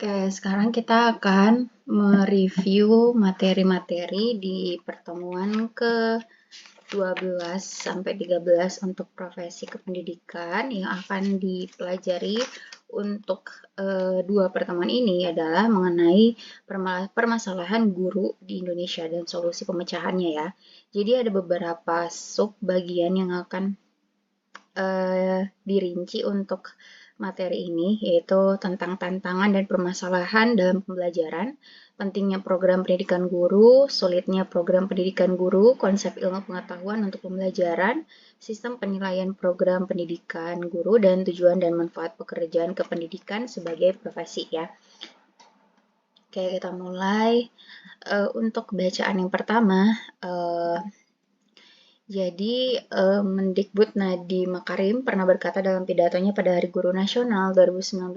Oke, sekarang kita akan mereview materi-materi di pertemuan ke-12 sampai 13 untuk profesi kependidikan yang akan dipelajari untuk dua pertemuan ini adalah mengenai permasalahan guru di Indonesia dan solusi pemecahannya ya. Jadi ada beberapa sub bagian yang akan dirinci untuk materi ini, yaitu tentang tantangan dan permasalahan dalam pembelajaran, pentingnya program pendidikan guru, sulitnya program pendidikan guru, konsep ilmu pengetahuan untuk pembelajaran, sistem penilaian program pendidikan guru, dan tujuan dan manfaat pekerjaan kependidikan sebagai profesi ya. Oke, kita mulai. Untuk bacaan yang pertama, jadi, Mendikbud Nadiem Makarim pernah berkata dalam pidatonya pada Hari Guru Nasional 2019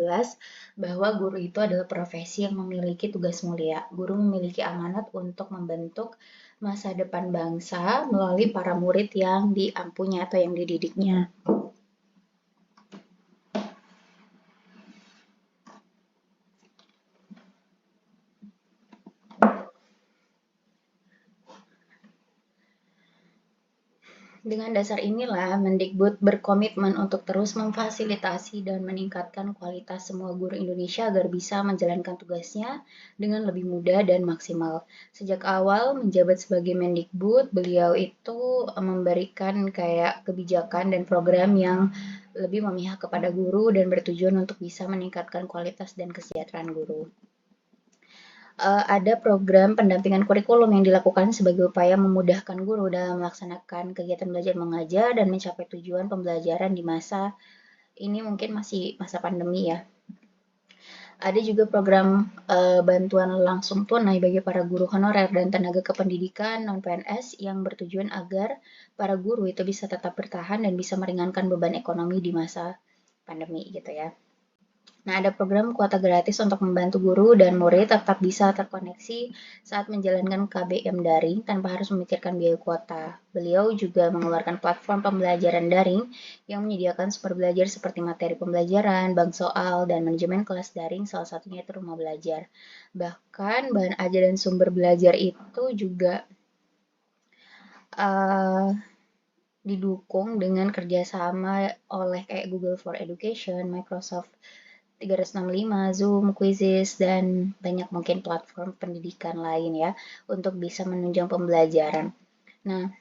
bahwa guru itu adalah profesi yang memiliki tugas mulia. Guru memiliki amanat untuk membentuk masa depan bangsa melalui para murid yang diampunya atau yang dididiknya. Dengan dasar inilah, Mendikbud berkomitmen untuk terus memfasilitasi dan meningkatkan kualitas semua guru Indonesia agar bisa menjalankan tugasnya dengan lebih mudah dan maksimal. Sejak awal menjabat sebagai Mendikbud, beliau itu memberikan kayak kebijakan dan program yang lebih memihak kepada guru dan bertujuan untuk bisa meningkatkan kualitas dan kesejahteraan guru. Ada program pendampingan kurikulum yang dilakukan sebagai upaya memudahkan guru dalam melaksanakan kegiatan belajar mengajar dan mencapai tujuan pembelajaran di masa ini mungkin masih masa pandemi ya. Ada juga program bantuan langsung tunai bagi para guru honorer dan tenaga kependidikan non-PNS yang bertujuan agar para guru itu bisa tetap bertahan dan bisa meringankan beban ekonomi di masa pandemi gitu ya. Nah, ada program kuota gratis untuk membantu guru dan murid tetap bisa terkoneksi saat menjalankan KBM daring tanpa harus memikirkan biaya kuota. Beliau juga mengeluarkan platform pembelajaran daring yang menyediakan sumber belajar seperti materi pembelajaran, bank soal, dan manajemen kelas daring, salah satunya itu rumah belajar. Bahkan bahan ajar dan sumber belajar itu juga didukung dengan kerjasama oleh kayak Google for Education, Microsoft 365, Zoom, Quizzes, dan banyak mungkin platform pendidikan lain ya untuk bisa menunjang pembelajaran. Nah,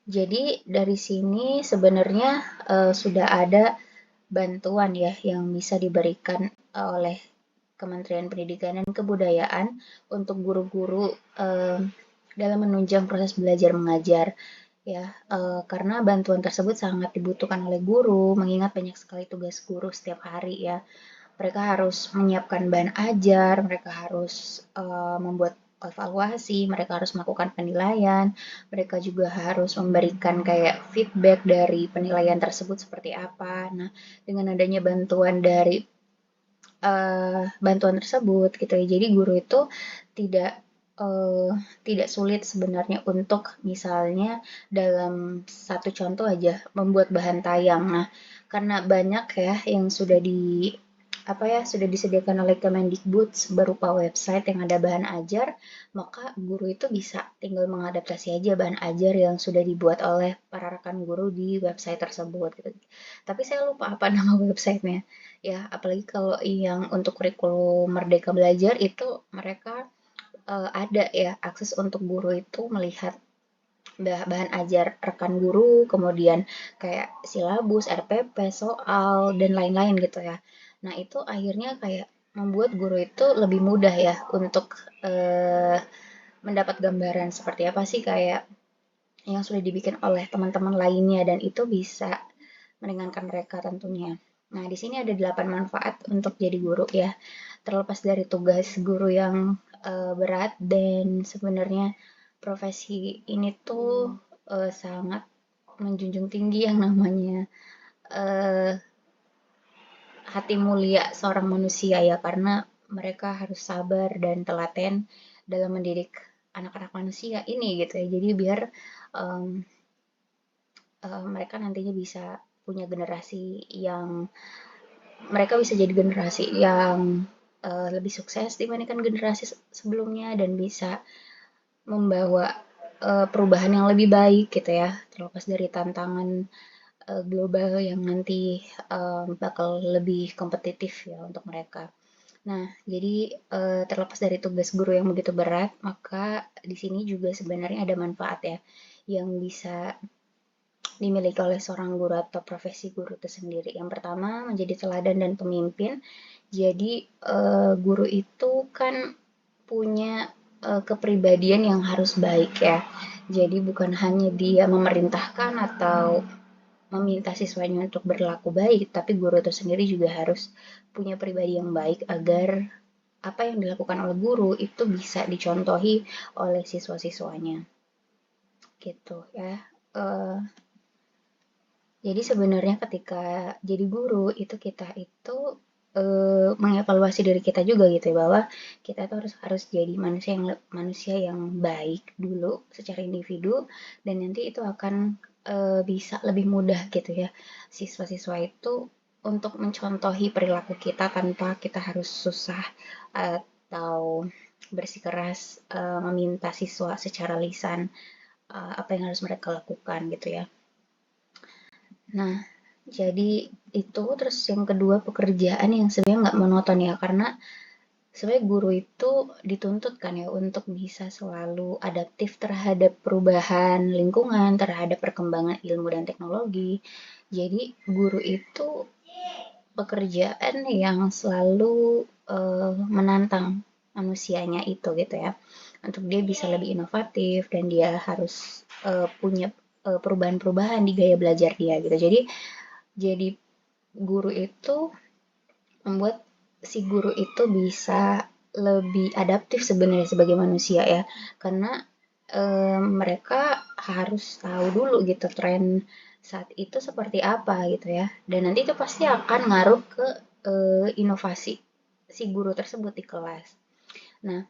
jadi dari sini sebenarnya sudah ada bantuan ya yang bisa diberikan oleh Kementerian Pendidikan dan Kebudayaan untuk guru-guru dalam menunjang proses belajar mengajar ya, karena bantuan tersebut sangat dibutuhkan oleh guru, mengingat banyak sekali tugas guru setiap hari ya. Mereka harus menyiapkan bahan ajar, mereka harus membuat evaluasi, mereka harus melakukan penilaian, mereka juga harus memberikan kayak feedback dari penilaian tersebut seperti apa. Nah, dengan adanya bantuan dari bantuan tersebut gitu ya, jadi guru itu tidak tidak sulit sebenarnya untuk misalnya dalam satu contoh aja membuat bahan tayang. Nah, karena banyak ya yang sudah sudah disediakan oleh Kemendikbud berupa website yang ada bahan ajar, maka guru itu bisa tinggal mengadaptasi aja bahan ajar yang sudah dibuat oleh para rekan guru di website tersebut gitu. Tapi saya lupa apa nama websitenya ya, apalagi kalau yang untuk kurikulum Merdeka Belajar itu mereka ada ya akses untuk guru itu melihat bahan ajar rekan guru, kemudian kayak silabus, RPP, soal, dan lain-lain gitu ya. Nah, itu akhirnya kayak membuat guru itu lebih mudah ya untuk mendapat gambaran seperti apa sih kayak yang sudah dibikin oleh teman-teman lainnya dan itu bisa meringankan mereka tentunya. Nah, di sini ada 8 manfaat untuk jadi guru ya. Terlepas dari tugas guru yang berat dan sebenarnya profesi ini tuh sangat menjunjung tinggi yang namanya hati mulia seorang manusia ya, karena mereka harus sabar dan telaten dalam mendidik anak-anak manusia ini gitu ya. Jadi biar mereka nantinya bisa punya generasi yang mereka bisa jadi generasi yang lebih sukses dibandingkan generasi sebelumnya dan bisa membawa perubahan yang lebih baik gitu ya, terlepas dari tantangan global yang nanti bakal lebih kompetitif ya untuk mereka. Nah, jadi terlepas dari tugas guru yang begitu berat, maka di sini juga sebenarnya ada manfaat ya yang bisa dimiliki oleh seorang guru atau profesi guru itu sendiri. Yang pertama, menjadi teladan dan pemimpin. Jadi, guru itu kan punya kepribadian yang harus baik ya. Jadi bukan hanya dia memerintahkan atau meminta siswanya untuk berlaku baik, tapi guru itu sendiri juga harus punya pribadi yang baik agar apa yang dilakukan oleh guru itu bisa dicontohi oleh siswa-siswanya. Gitu ya. Uh, jadi sebenarnya ketika jadi guru itu kita itu mengevaluasi diri kita juga gitu ya bahwa kita tuh harus jadi manusia yang baik dulu secara individu dan nanti itu akan bisa lebih mudah gitu ya siswa-siswa itu untuk mencontohi perilaku kita tanpa kita harus susah atau bersikeras meminta siswa secara lisan apa yang harus mereka lakukan gitu ya. Nah, jadi itu terus yang kedua pekerjaan yang sebenarnya nggak monoton ya karena sebenarnya guru itu dituntut kan ya untuk bisa selalu adaptif terhadap perubahan lingkungan, terhadap perkembangan ilmu dan teknologi. Jadi guru itu pekerjaan yang selalu menantang manusianya itu gitu ya. Untuk dia bisa lebih inovatif dan dia harus punya perubahan-perubahan di gaya belajar dia gitu. Jadi guru itu membuat si guru itu bisa lebih adaptif sebenarnya sebagai manusia ya karena mereka harus tahu dulu gitu tren saat itu seperti apa gitu ya dan nanti itu pasti akan ngaruh ke inovasi si guru tersebut di kelas. Nah,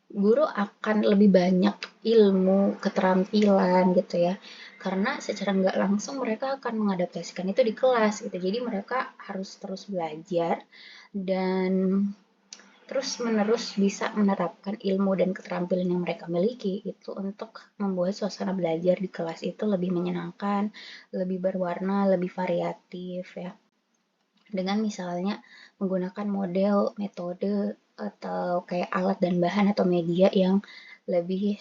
guru akan lebih banyak ilmu, keterampilan gitu ya. Karena secara nggak langsung mereka akan mengadaptasikan itu di kelas gitu. Jadi mereka harus terus belajar dan terus-menerus bisa menerapkan ilmu dan keterampilan yang mereka miliki itu untuk membuat suasana belajar di kelas itu lebih menyenangkan, lebih berwarna, lebih variatif ya dengan misalnya menggunakan model, metode, atau kayak alat dan bahan atau media yang lebih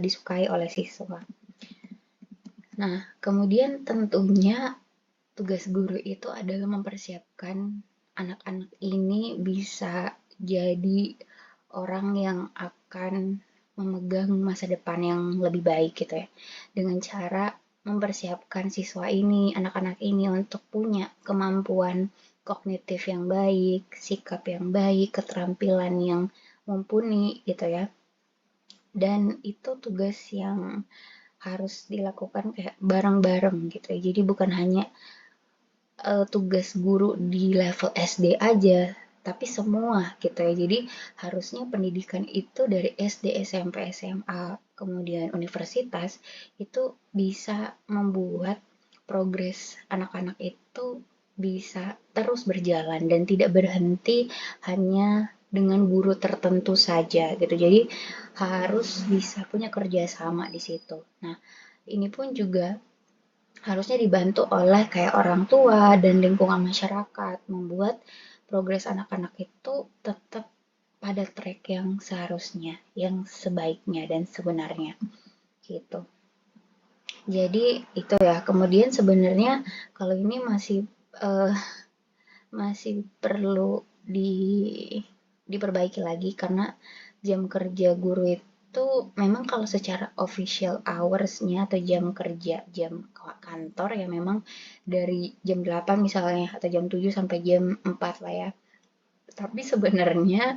disukai oleh siswa. Nah, kemudian tentunya tugas guru itu adalah mempersiapkan anak-anak ini bisa jadi orang yang akan memegang masa depan yang lebih baik gitu ya. Dengan cara mempersiapkan siswa ini, anak-anak ini untuk punya kemampuan kognitif yang baik, sikap yang baik, keterampilan yang mumpuni gitu ya. Dan itu tugas yang harus dilakukan kayak bareng-bareng gitu ya. Jadi bukan hanya tugas guru di level SD aja, tapi semua gitu ya. Jadi harusnya pendidikan itu dari SD, SMP, SMA, kemudian universitas itu bisa membuat progres anak-anak itu bisa terus berjalan dan tidak berhenti hanya dengan guru tertentu saja gitu. Jadi harus bisa punya kerjasama di situ. Nah, ini pun juga harusnya dibantu oleh kayak orang tua dan lingkungan masyarakat membuat progres anak-anak itu tetap pada track yang seharusnya, yang sebaiknya dan sebenarnya gitu. Jadi itu ya. Kemudian sebenarnya kalau ini uh, masih perlu diperbaiki lagi karena jam kerja guru itu memang kalau secara official hours-nya atau jam kerja, jam kantor ya memang dari jam 8 misalnya atau jam 7 sampai jam 4 lah ya. Tapi sebenarnya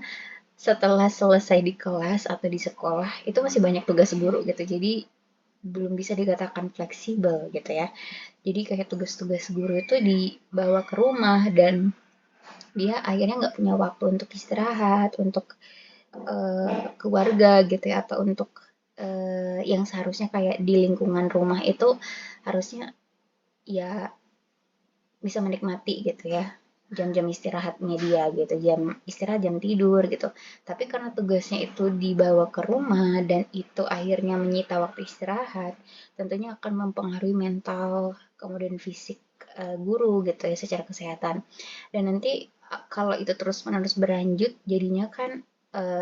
setelah selesai di kelas atau di sekolah itu masih banyak tugas guru gitu. Jadi belum bisa dikatakan fleksibel gitu ya. Jadi kayak tugas-tugas guru itu dibawa ke rumah dan dia akhirnya nggak punya waktu untuk istirahat, untuk keluarga gitu ya, atau untuk yang seharusnya kayak di lingkungan rumah itu harusnya ya bisa menikmati gitu ya. jam-jam istirahatnya dia gitu, jam istirahat, jam tidur gitu. Tapi karena tugasnya itu dibawa ke rumah dan itu akhirnya menyita waktu istirahat, tentunya akan mempengaruhi mental kemudian fisik guru gitu ya secara kesehatan. Dan nanti kalau itu terus-menerus berlanjut, jadinya kan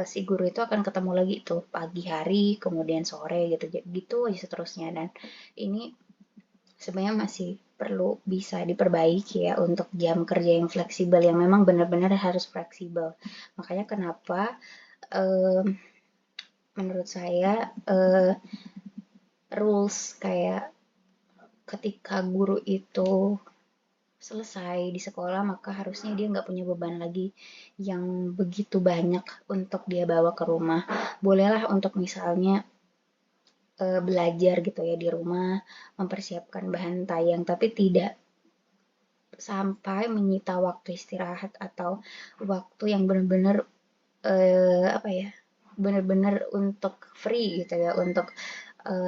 si guru itu akan ketemu lagi tuh pagi hari, kemudian sore gitu, gitu aja seterusnya. Dan ini sebenarnya masih perlu bisa diperbaiki ya untuk jam kerja yang fleksibel yang memang benar-benar harus fleksibel. Makanya kenapa um, menurut saya rules kayak ketika guru itu selesai di sekolah maka harusnya dia nggak punya beban lagi yang begitu banyak untuk dia bawa ke rumah. Bolehlah untuk misalnya belajar gitu ya di rumah, mempersiapkan bahan tayang, tapi tidak sampai menyita waktu istirahat atau waktu yang benar-benar apa ya, benar-benar untuk free gitu ya, untuk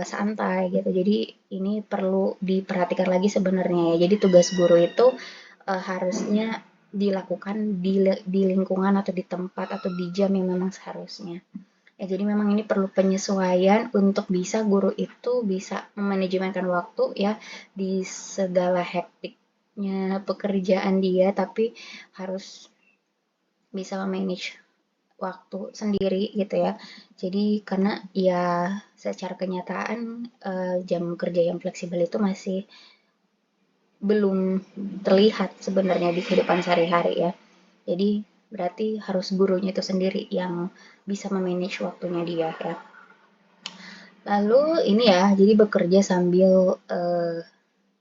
santai gitu. Jadi ini perlu diperhatikan lagi sebenarnya ya. Jadi tugas guru itu harusnya dilakukan di lingkungan atau di tempat atau di jam yang memang seharusnya. Ya, jadi memang ini perlu penyesuaian untuk bisa guru itu bisa memanajemenkan waktu ya di segala hektiknya pekerjaan dia, tapi harus bisa memanage waktu sendiri gitu ya. Jadi karena ya secara kenyataan jam kerja yang fleksibel itu masih belum terlihat sebenarnya di kehidupan sehari-hari ya. Jadi berarti harus gurunya itu sendiri yang bisa memanage waktunya dia ya. Lalu ini ya, jadi bekerja sambil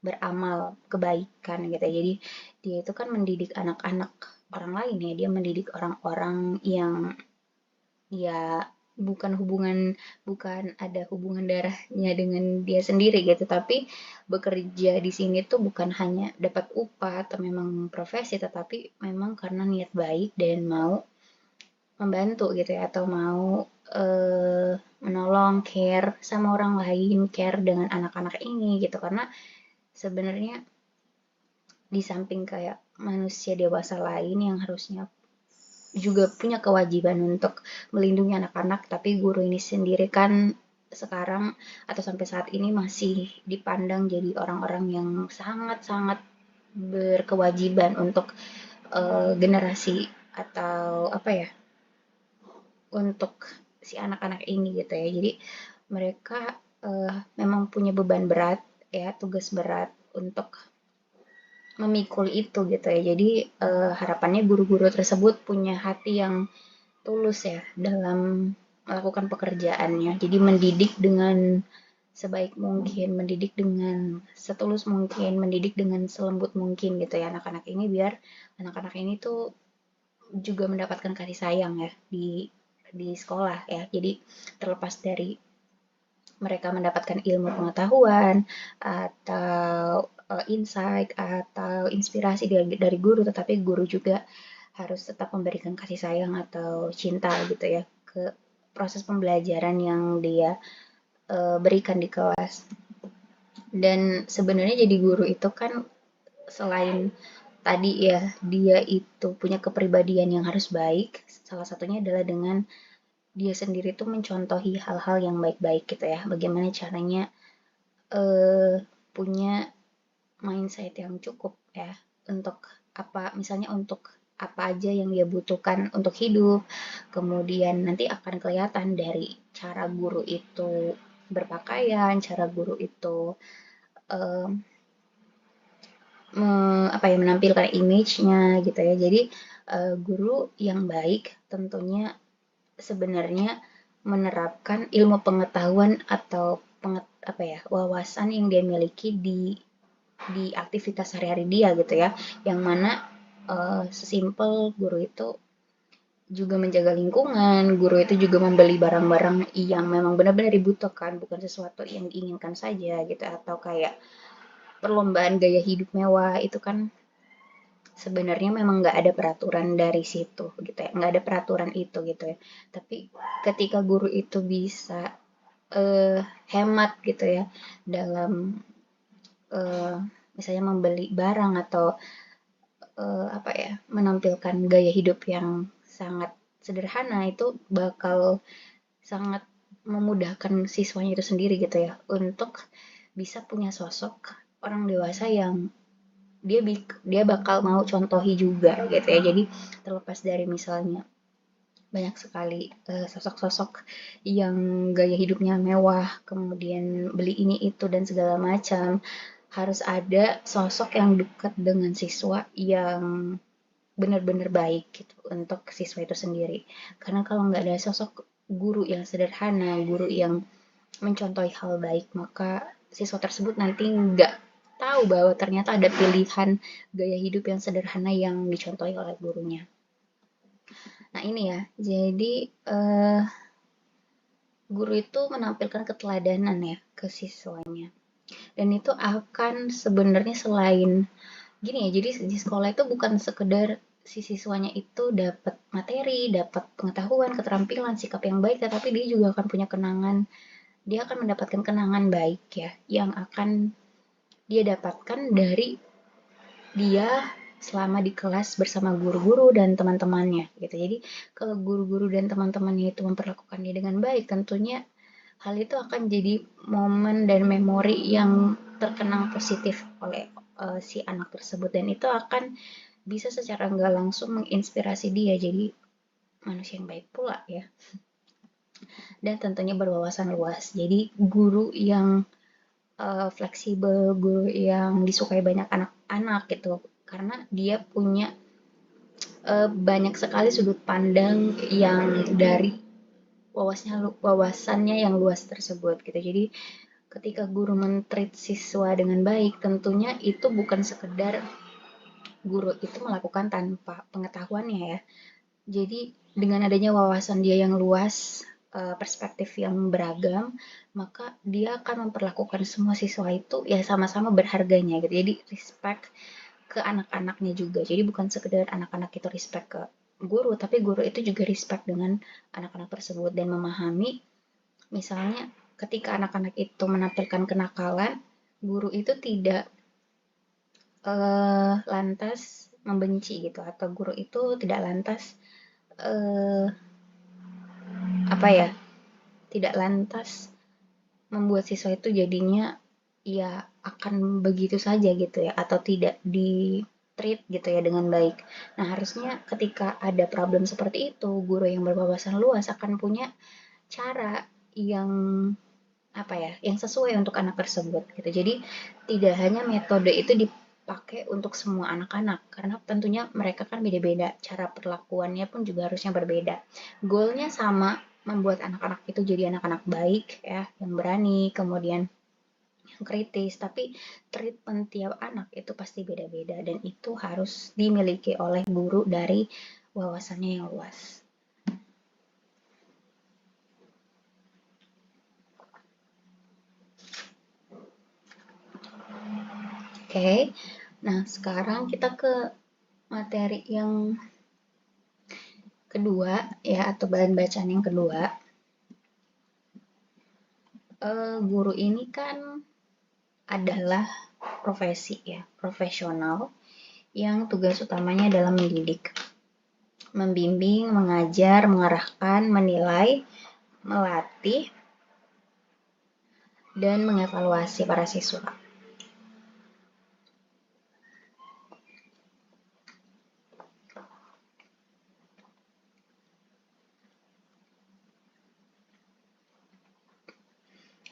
beramal kebaikan gitu ya. Jadi dia itu kan mendidik anak-anak orang lain ya, dia mendidik orang-orang yang ya bukan ada hubungan darahnya dengan dia sendiri gitu, tapi bekerja di sini tuh bukan hanya dapat upah atau memang profesi, tetapi memang karena niat baik dan mau membantu gitu ya, atau mau menolong, care sama orang lain, care dengan anak-anak ini gitu. Karena sebenarnya di samping kayak manusia dewasa lain yang harusnya juga punya kewajiban untuk melindungi anak-anak, tapi guru ini sendiri kan sekarang atau sampai saat ini masih dipandang jadi orang-orang yang sangat-sangat berkewajiban untuk generasi atau apa ya, untuk si anak-anak ini gitu ya. Jadi mereka memang punya beban berat ya, tugas berat untuk memikul itu gitu ya. Jadi harapannya guru-guru tersebut punya hati yang tulus ya dalam melakukan pekerjaannya. Jadi mendidik dengan sebaik mungkin, mendidik dengan setulus mungkin, mendidik dengan selembut mungkin gitu ya anak-anak ini, biar anak-anak ini tuh juga mendapatkan kasih sayang ya di sekolah ya. Jadi terlepas dari mereka mendapatkan ilmu pengetahuan atau insight atau inspirasi dari guru, tetapi guru juga harus tetap memberikan kasih sayang atau cinta gitu ya ke proses pembelajaran yang dia berikan di kelas. Dan sebenarnya jadi guru itu kan selain tadi ya dia itu punya kepribadian yang harus baik, salah satunya adalah dengan dia sendiri tuh mencontohi hal-hal yang baik-baik gitu ya. Bagaimana caranya punya mindset yang cukup ya untuk apa, misalnya untuk apa aja yang dia butuhkan untuk hidup. Kemudian nanti akan kelihatan dari cara guru itu berpakaian, cara guru itu um, apa ya, menampilkan image-nya gitu ya. Jadi guru yang baik tentunya sebenarnya menerapkan ilmu pengetahuan atau apa ya, wawasan yang dia miliki di aktivitas sehari-hari dia gitu ya, yang mana sesimpel guru itu juga menjaga lingkungan, guru itu juga membeli barang-barang yang memang benar-benar dibutuhkan, bukan sesuatu yang diinginkan saja gitu, atau kayak perlombaan gaya hidup mewah. Itu kan sebenarnya memang nggak ada peraturan dari situ gitu ya, nggak ada peraturan itu gitu ya. Tapi ketika guru itu bisa hemat gitu ya dalam misalnya membeli barang atau apa ya, menampilkan gaya hidup yang sangat sederhana, itu bakal sangat memudahkan siswanya itu sendiri gitu ya, untuk bisa punya sosok orang dewasa yang dia bakal mau contohi juga gitu ya. Jadi terlepas dari misalnya banyak sekali sosok-sosok yang gaya hidupnya mewah, kemudian beli ini itu dan segala macam, harus ada sosok yang dekat dengan siswa yang benar-benar baik gitu untuk siswa itu sendiri. Karena kalau nggak ada sosok guru yang sederhana, guru yang mencontohi hal baik, maka siswa tersebut nanti nggak tahu bahwa ternyata ada pilihan gaya hidup yang sederhana yang dicontohi oleh gurunya. Nah ini ya, jadi guru itu menampilkan keteladanan ya ke siswanya. Dan itu akan sebenarnya selain gini ya, jadi di sekolah itu bukan sekedar si siswanya itu dapat materi, dapat pengetahuan, keterampilan, sikap yang baik, tetapi dia juga akan punya kenangan, dia akan mendapatkan kenangan baik ya, yang akan dia dapatkan dari dia selama di kelas bersama guru-guru dan teman-temannya gitu. Jadi kalau guru-guru dan teman-temannya itu memperlakukan dia dengan baik, tentunya hal itu akan jadi momen dan memori yang terkenang positif oleh si anak tersebut, dan itu akan bisa secara nggak langsung menginspirasi dia jadi manusia yang baik pula ya, dan tentunya berwawasan luas. Jadi guru yang fleksibel, guru yang disukai banyak anak-anak gitu, karena dia punya banyak sekali sudut pandang yang dari wawasannya yang luas tersebut gitu. Jadi ketika guru men-treat siswa dengan baik, tentunya itu bukan sekedar guru itu melakukan tanpa pengetahuannya ya. Jadi dengan adanya wawasan dia yang luas, perspektif yang beragam, maka dia akan memperlakukan semua siswa itu ya sama-sama berharganya gitu. Jadi respect ke anak-anaknya juga. Jadi bukan sekedar anak-anak itu respect ke guru, tapi guru itu juga respect dengan anak-anak tersebut dan memahami misalnya ketika anak-anak itu menampilkan kenakalan, guru itu tidak lantas membenci gitu, atau guru itu tidak lantas eh, apa ya, tidak lantas membuat siswa itu jadinya ya akan begitu saja gitu ya, atau tidak di treat gitu ya dengan baik. Nah harusnya ketika ada problem seperti itu, guru yang berwawasan luas akan punya cara yang apa ya, yang sesuai untuk anak tersebut gitu. Jadi tidak hanya metode itu dipakai untuk semua anak-anak, karena tentunya mereka kan beda-beda, cara perlakuannya pun juga harusnya berbeda. Goalnya sama, membuat anak-anak itu jadi anak-anak baik ya, yang berani, kemudian yang kritis, tapi treatment tiap anak itu pasti beda-beda, dan itu harus dimiliki oleh guru dari wawasannya yang luas. Oke, nah sekarang kita ke materi yang kedua ya, atau bahan bacaan yang kedua. Guru ini kan adalah profesi ya, profesional yang tugas utamanya adalah mendidik, membimbing, mengajar, mengarahkan, menilai, melatih, dan mengevaluasi para siswa.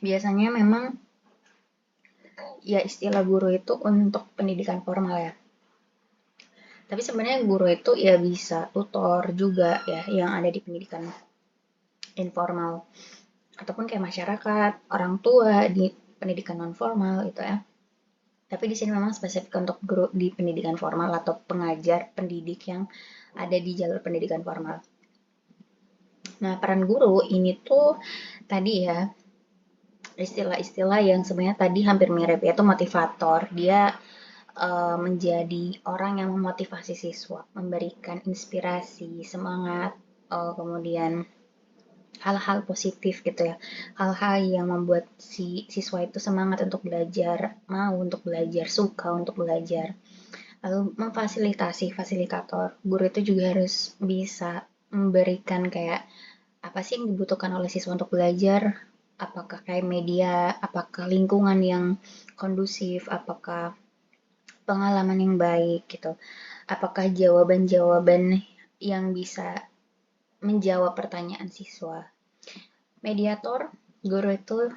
Biasanya memang ya istilah guru itu untuk pendidikan formal ya. Tapi sebenarnya guru itu ya bisa tutor juga ya, yang ada di pendidikan informal, ataupun kayak masyarakat, orang tua di pendidikan non formal itu ya. Tapi di sini memang spesifik untuk guru di pendidikan formal atau pengajar pendidik yang ada di jalur pendidikan formal. Nah, peran guru ini tuh tadi ya, istilah-istilah yang sebenarnya tadi hampir mirip, yaitu motivator. Dia menjadi orang yang memotivasi siswa, memberikan inspirasi, semangat, kemudian hal-hal positif gitu ya, hal-hal yang membuat si siswa itu semangat untuk belajar, mau untuk belajar, suka untuk belajar. Lalu memfasilitasi fasilitator. Guru itu juga harus bisa memberikan kayak apa sih yang dibutuhkan oleh siswa untuk belajar, apakah kayak media, apakah lingkungan yang kondusif, apakah pengalaman yang baik gitu, apakah jawaban-jawaban yang bisa menjawab pertanyaan siswa. Mediator, guru itu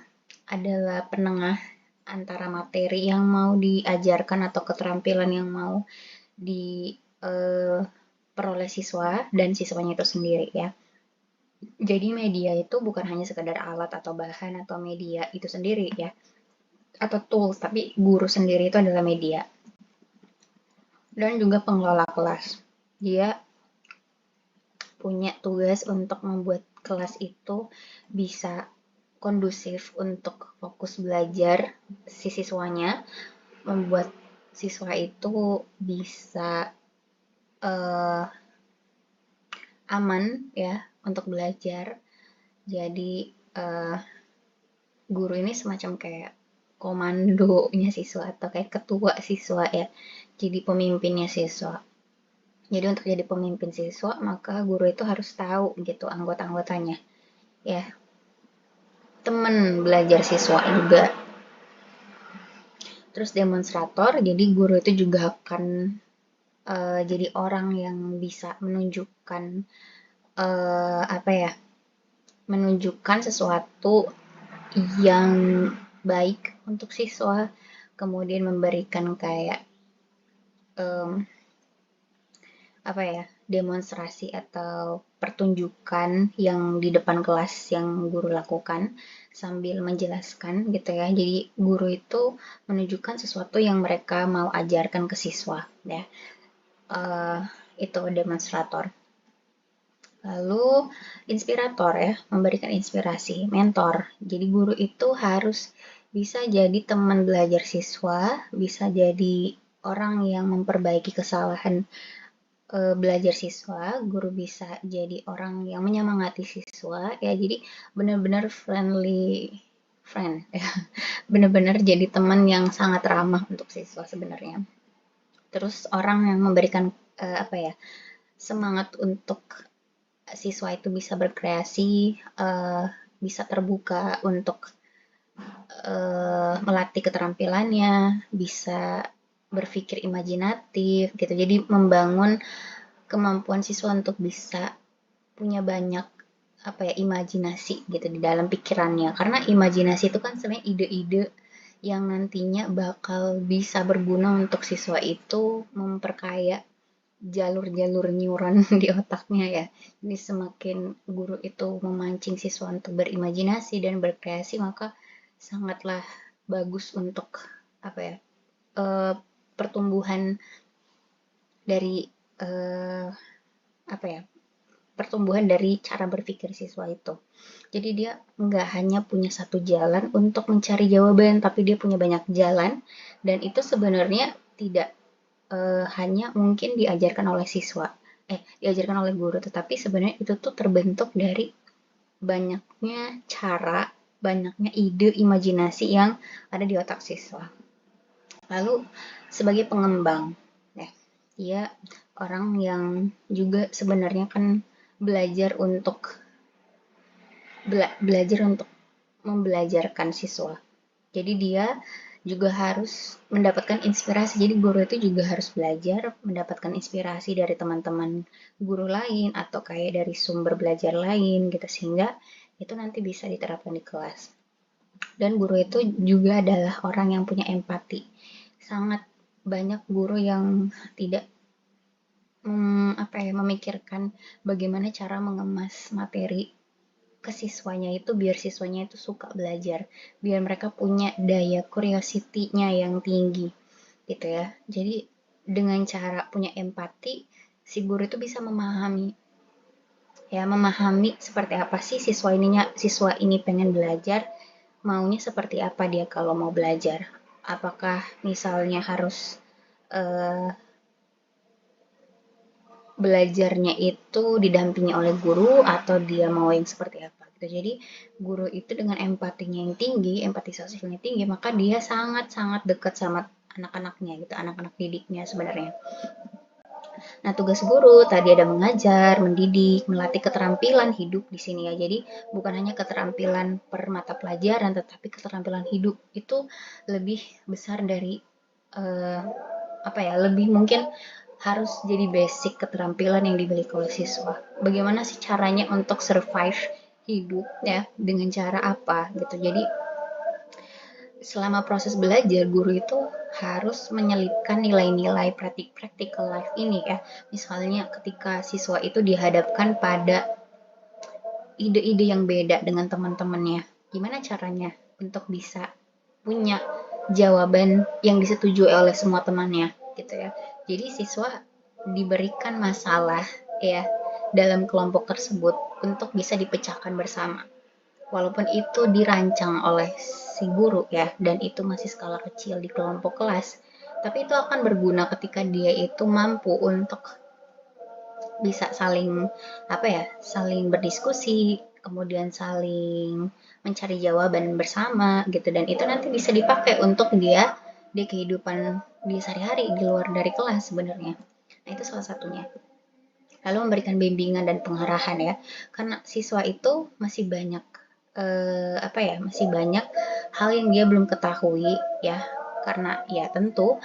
adalah penengah antara materi yang mau diajarkan atau keterampilan yang mau diperoleh siswa dan siswanya itu sendiri ya. Jadi media itu bukan hanya sekedar alat atau bahan atau media itu sendiri ya, atau tools, tapi guru sendiri itu adalah media. Dan juga pengelola kelas. Dia punya tugas untuk membuat kelas itu bisa kondusif untuk fokus belajar si siswanya, membuat siswa itu bisa aman ya untuk belajar. Jadi guru ini semacam kayak komandonya siswa atau kayak ketua siswa ya. Jadi pemimpinnya siswa. Jadi untuk jadi pemimpin siswa, maka guru itu harus tahu gitu anggota-anggotanya. Ya, teman belajar siswa juga. Terus demonstrator, jadi guru itu juga akan jadi orang yang bisa menunjukkan apa ya, menunjukkan sesuatu yang baik untuk siswa, kemudian memberikan kayak apa ya, demonstrasi atau pertunjukan yang di depan kelas yang guru lakukan sambil menjelaskan gitu ya. Jadi guru itu menunjukkan sesuatu yang mereka mau ajarkan ke siswa ya. Itu demonstrator. Lalu inspirator ya, memberikan inspirasi, mentor. Jadi guru itu harus bisa jadi teman belajar siswa, bisa jadi orang yang memperbaiki kesalahan belajar siswa, guru bisa jadi orang yang menyemangati siswa, ya jadi benar-benar friendly friend ya, benar-benar jadi teman yang sangat ramah untuk siswa sebenarnya. Terus orang yang memberikan apa ya, semangat untuk siswa itu bisa berkreasi, bisa terbuka untuk melatih keterampilannya, bisa berpikir imajinatif gitu. Jadi membangun kemampuan siswa untuk bisa punya banyak apa ya, imajinasi gitu di dalam pikirannya. Karena imajinasi itu kan sebenarnya ide-ide yang nantinya bakal bisa berguna untuk siswa itu memperkaya jalur-jalur neuron di otaknya ya. Jadi semakin guru itu memancing siswa untuk berimajinasi dan berkreasi, maka sangatlah bagus untuk apa ya, pertumbuhan dari apa ya, pertumbuhan dari cara berpikir siswa itu. Jadi dia nggak hanya punya satu jalan untuk mencari jawaban, tapi dia punya banyak jalan, dan itu sebenarnya tidak hanya mungkin diajarkan oleh siswa, diajarkan oleh guru, tetapi sebenarnya itu tuh terbentuk dari banyaknya cara, banyaknya ide, imajinasi yang ada di otak siswa. Lalu sebagai pengembang, ya, dia orang yang juga sebenarnya kan belajar untuk membelajarkan siswa. Jadi dia juga harus mendapatkan inspirasi. Jadi guru itu juga harus belajar, mendapatkan inspirasi dari teman-teman guru lain atau kayak dari sumber belajar lain gitu, sehingga itu nanti bisa diterapkan di kelas. Dan guru itu juga adalah orang yang punya empati. Sangat banyak guru yang tidak apa ya, memikirkan bagaimana cara mengemas materi ke siswanya itu biar siswanya itu suka belajar, biar mereka punya daya curiosity-nya yang tinggi gitu ya. Jadi dengan cara punya empati, si guru itu bisa memahami seperti apa sih siswa ini pengen belajar, maunya seperti apa dia kalau mau belajar. Apakah misalnya harus belajarnya itu didampingi oleh guru atau dia mau yang seperti apa gitu. Jadi guru itu dengan empatinya yang tinggi, empati sosialnya tinggi, maka dia sangat-sangat dekat sama anak-anaknya gitu, anak-anak didiknya sebenarnya. Nah, tugas guru tadi ada mengajar, mendidik, melatih keterampilan hidup di sini ya. Jadi, bukan hanya keterampilan per mata pelajaran, tetapi keterampilan hidup itu lebih besar dari eh, apa ya? Lebih mungkin harus jadi basic keterampilan yang dimiliki oleh siswa. Bagaimana sih caranya untuk survive hidup ya? Dengan cara apa gitu. Jadi, selama proses belajar, guru itu harus menyelipkan nilai-nilai practical life ini ya. Misalnya ketika siswa itu dihadapkan pada ide-ide yang beda dengan teman-temannya. Gimana caranya untuk bisa punya jawaban yang disetujui oleh semua temannya gitu ya. Jadi siswa diberikan masalah ya dalam kelompok tersebut untuk bisa dipecahkan bersama. Walaupun itu dirancang oleh si guru ya, dan itu masih skala kecil di kelompok kelas, tapi itu akan berguna ketika dia itu mampu untuk bisa saling apa ya, saling berdiskusi, kemudian saling mencari jawaban bersama gitu, dan itu nanti bisa dipakai untuk dia di kehidupan di sehari-hari di luar dari kelas sebenarnya. Nah, itu salah satunya. Lalu memberikan bimbingan dan pengarahan ya, karena siswa itu masih banyak apa ya, masih banyak hal yang dia belum ketahui ya, karena ya tentu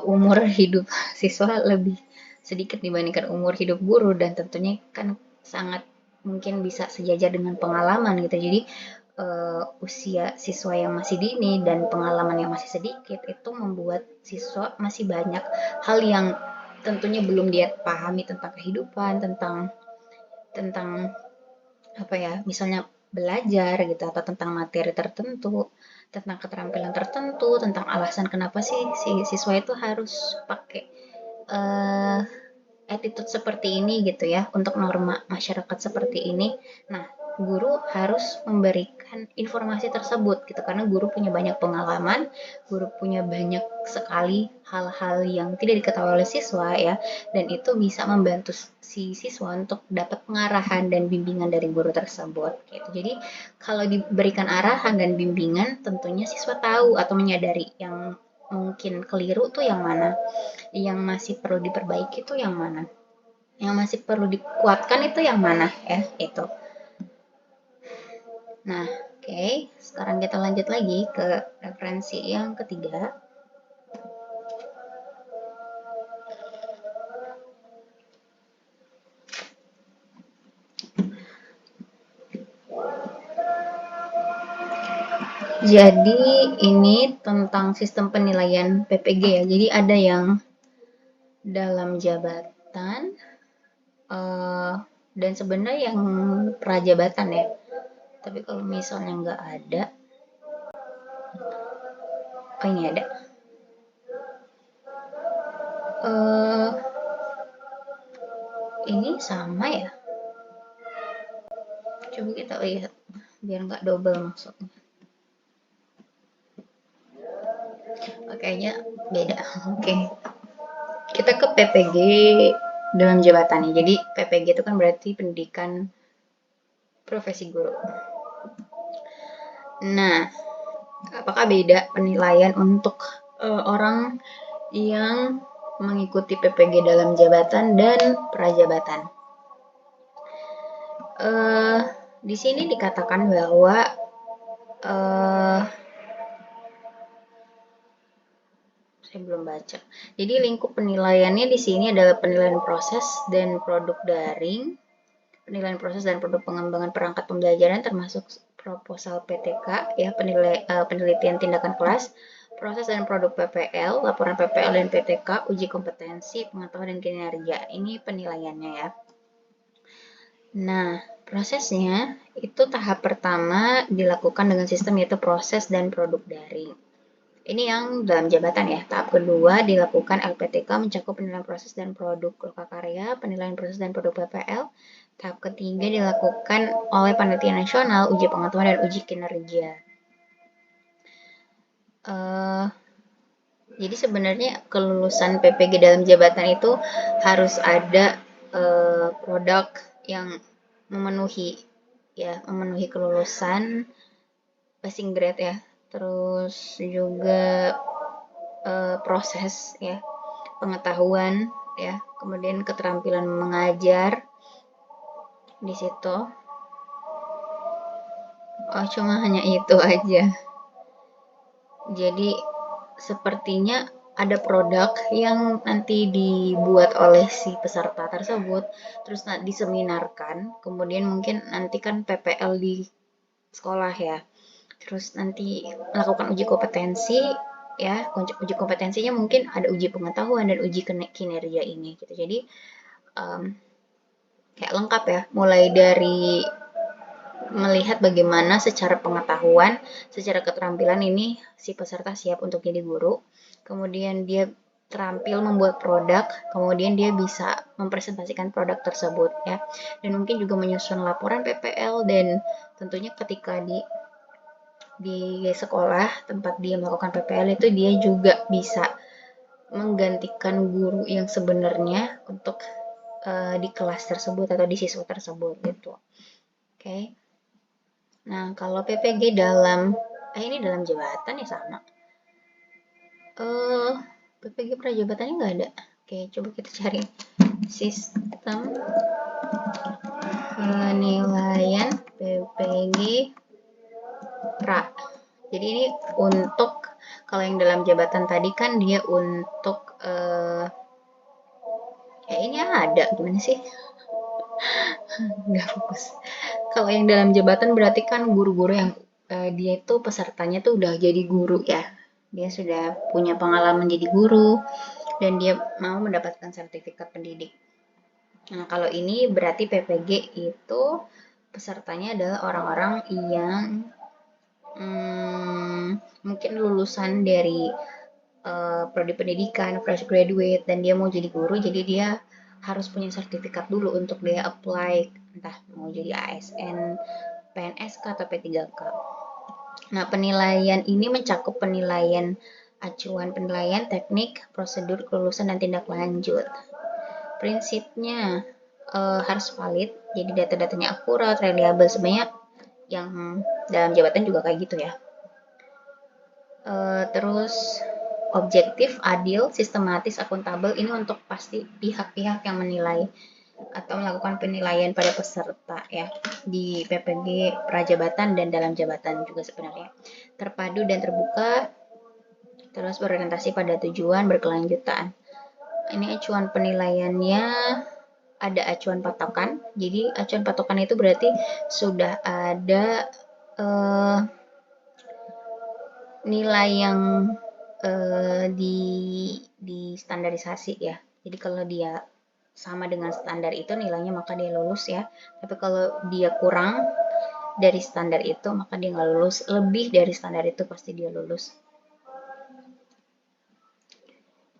umur hidup siswa lebih sedikit dibandingkan umur hidup guru, dan tentunya kan sangat mungkin bisa sejajar dengan pengalaman gitu. Jadi usia siswa yang masih dini dan pengalaman yang masih sedikit itu membuat siswa masih banyak hal yang tentunya belum dia pahami tentang kehidupan, tentang tentang apa ya, misalnya belajar gitu, atau tentang materi tertentu, tentang keterampilan tertentu, tentang alasan kenapa sih si siswa itu harus pakai eh, attitude seperti ini gitu ya, untuk norma masyarakat seperti ini. Nah, guru harus memberikan informasi tersebut gitu, karena guru punya banyak pengalaman, guru punya banyak sekali hal-hal yang tidak diketahui oleh siswa ya, dan itu bisa membantu si siswa untuk dapat pengarahan dan bimbingan dari guru tersebut gitu. Jadi kalau diberikan arahan dan bimbingan, tentunya siswa tahu atau menyadari yang mungkin keliru tuh yang mana, yang masih perlu diperbaiki itu yang mana, yang masih perlu dikuatkan itu yang mana ya, itu. Nah, oke, sekarang kita lanjut lagi ke referensi yang ketiga. Jadi ini tentang sistem penilaian PPG ya. Jadi ada yang dalam jabatan dan sebenarnya yang prajabatan ya. Tapi kalau misalnya nggak ada, oh ini ada. Ini sama ya. Coba kita lihat biar nggak double maksudnya. Kayaknya beda. Oke. Kita ke PPG dalam jabatannya. Jadi PPG itu kan berarti pendidikan profesi guru. Nah, apakah beda penilaian untuk orang yang mengikuti PPG dalam jabatan dan prajabatan? Di sini dikatakan bahwa saya belum baca. Jadi lingkup penilaiannya di sini adalah penilaian proses dan produk daring, penilaian proses dan produk pengembangan perangkat pembelajaran termasuk proposal PTK ya, penelitian tindakan kelas, proses dan produk PPL, laporan PPL dan PTK, uji kompetensi, pengetahuan dan kinerja. Ini penilaiannya ya. Nah, prosesnya itu tahap pertama dilakukan dengan sistem yaitu proses dan produk daring. Ini yang dalam jabatan ya. Tahap kedua dilakukan LPTK mencakup penilaian proses dan produk lokakarya, penilaian proses dan produk PPL. Tahap ketiga dilakukan oleh panitia nasional, uji pengetahuan dan uji kinerja. Jadi sebenarnya kelulusan PPG dalam jabatan itu harus ada produk yang memenuhi kelulusan passing grade ya. Terus juga proses ya, pengetahuan ya, kemudian keterampilan mengajar di situ. Oh, cuma hanya itu aja. Jadi sepertinya ada produk yang nanti dibuat oleh si peserta tersebut, terus diseminarkan, kemudian mungkin nanti kan PPL di sekolah ya, terus nanti melakukan uji kompetensi ya, uji kompetensinya mungkin ada uji pengetahuan dan uji kinerja ini gitu. Jadi kayak lengkap ya, mulai dari melihat bagaimana secara pengetahuan, secara keterampilan ini si peserta siap untuk jadi guru, kemudian dia terampil membuat produk, kemudian dia bisa mempresentasikan produk tersebut ya, dan mungkin juga menyusun laporan PPL, dan tentunya ketika di sekolah tempat dia melakukan PPL itu dia juga bisa menggantikan guru yang sebenarnya untuk di kelas tersebut atau di siswa tersebut gitu. Oke. Nah, kalau PPG dalam ini dalam jabatan ya sama. PPG prajabatannya nggak ada. Oke, coba kita cari sistem penilaian PPG pra. Jadi ini untuk, kalau yang dalam jabatan tadi kan dia untuk ini ada gimana sih? Nggak fokus. Kalau yang dalam jabatan berarti kan guru-guru yang dia itu pesertanya tuh udah jadi guru ya. Dia sudah punya pengalaman jadi guru dan dia mau mendapatkan sertifikat pendidik. Nah, kalau ini berarti PPG itu pesertanya adalah orang-orang yang mungkin lulusan dari prodi pendidikan, fresh graduate, dan dia mau jadi guru, jadi dia harus punya sertifikat dulu untuk dia apply, entah mau jadi ASN, PNS atau P3K. Nah, penilaian ini mencakup penilaian acuan penilaian, teknik, prosedur kelulusan, dan tindak lanjut. Prinsipnya harus valid, jadi data-datanya akurat, reliable, sebenarnya yang dalam jabatan juga kayak gitu ya. Terus objektif, adil, sistematis, akuntabel, ini untuk pasti pihak-pihak yang menilai atau melakukan penilaian pada peserta ya di PPG prajabatan dan dalam jabatan juga sebenarnya. Terpadu dan terbuka, terus berorientasi pada tujuan, berkelanjutan. Ini acuan penilaiannya ada acuan patokan. Jadi acuan patokan itu berarti sudah ada nilai yang di standarisasi ya. Jadi kalau dia sama dengan standar itu nilainya maka dia lulus ya. Tapi kalau dia kurang dari standar itu maka dia nggak lulus. Lebih dari standar itu pasti dia lulus.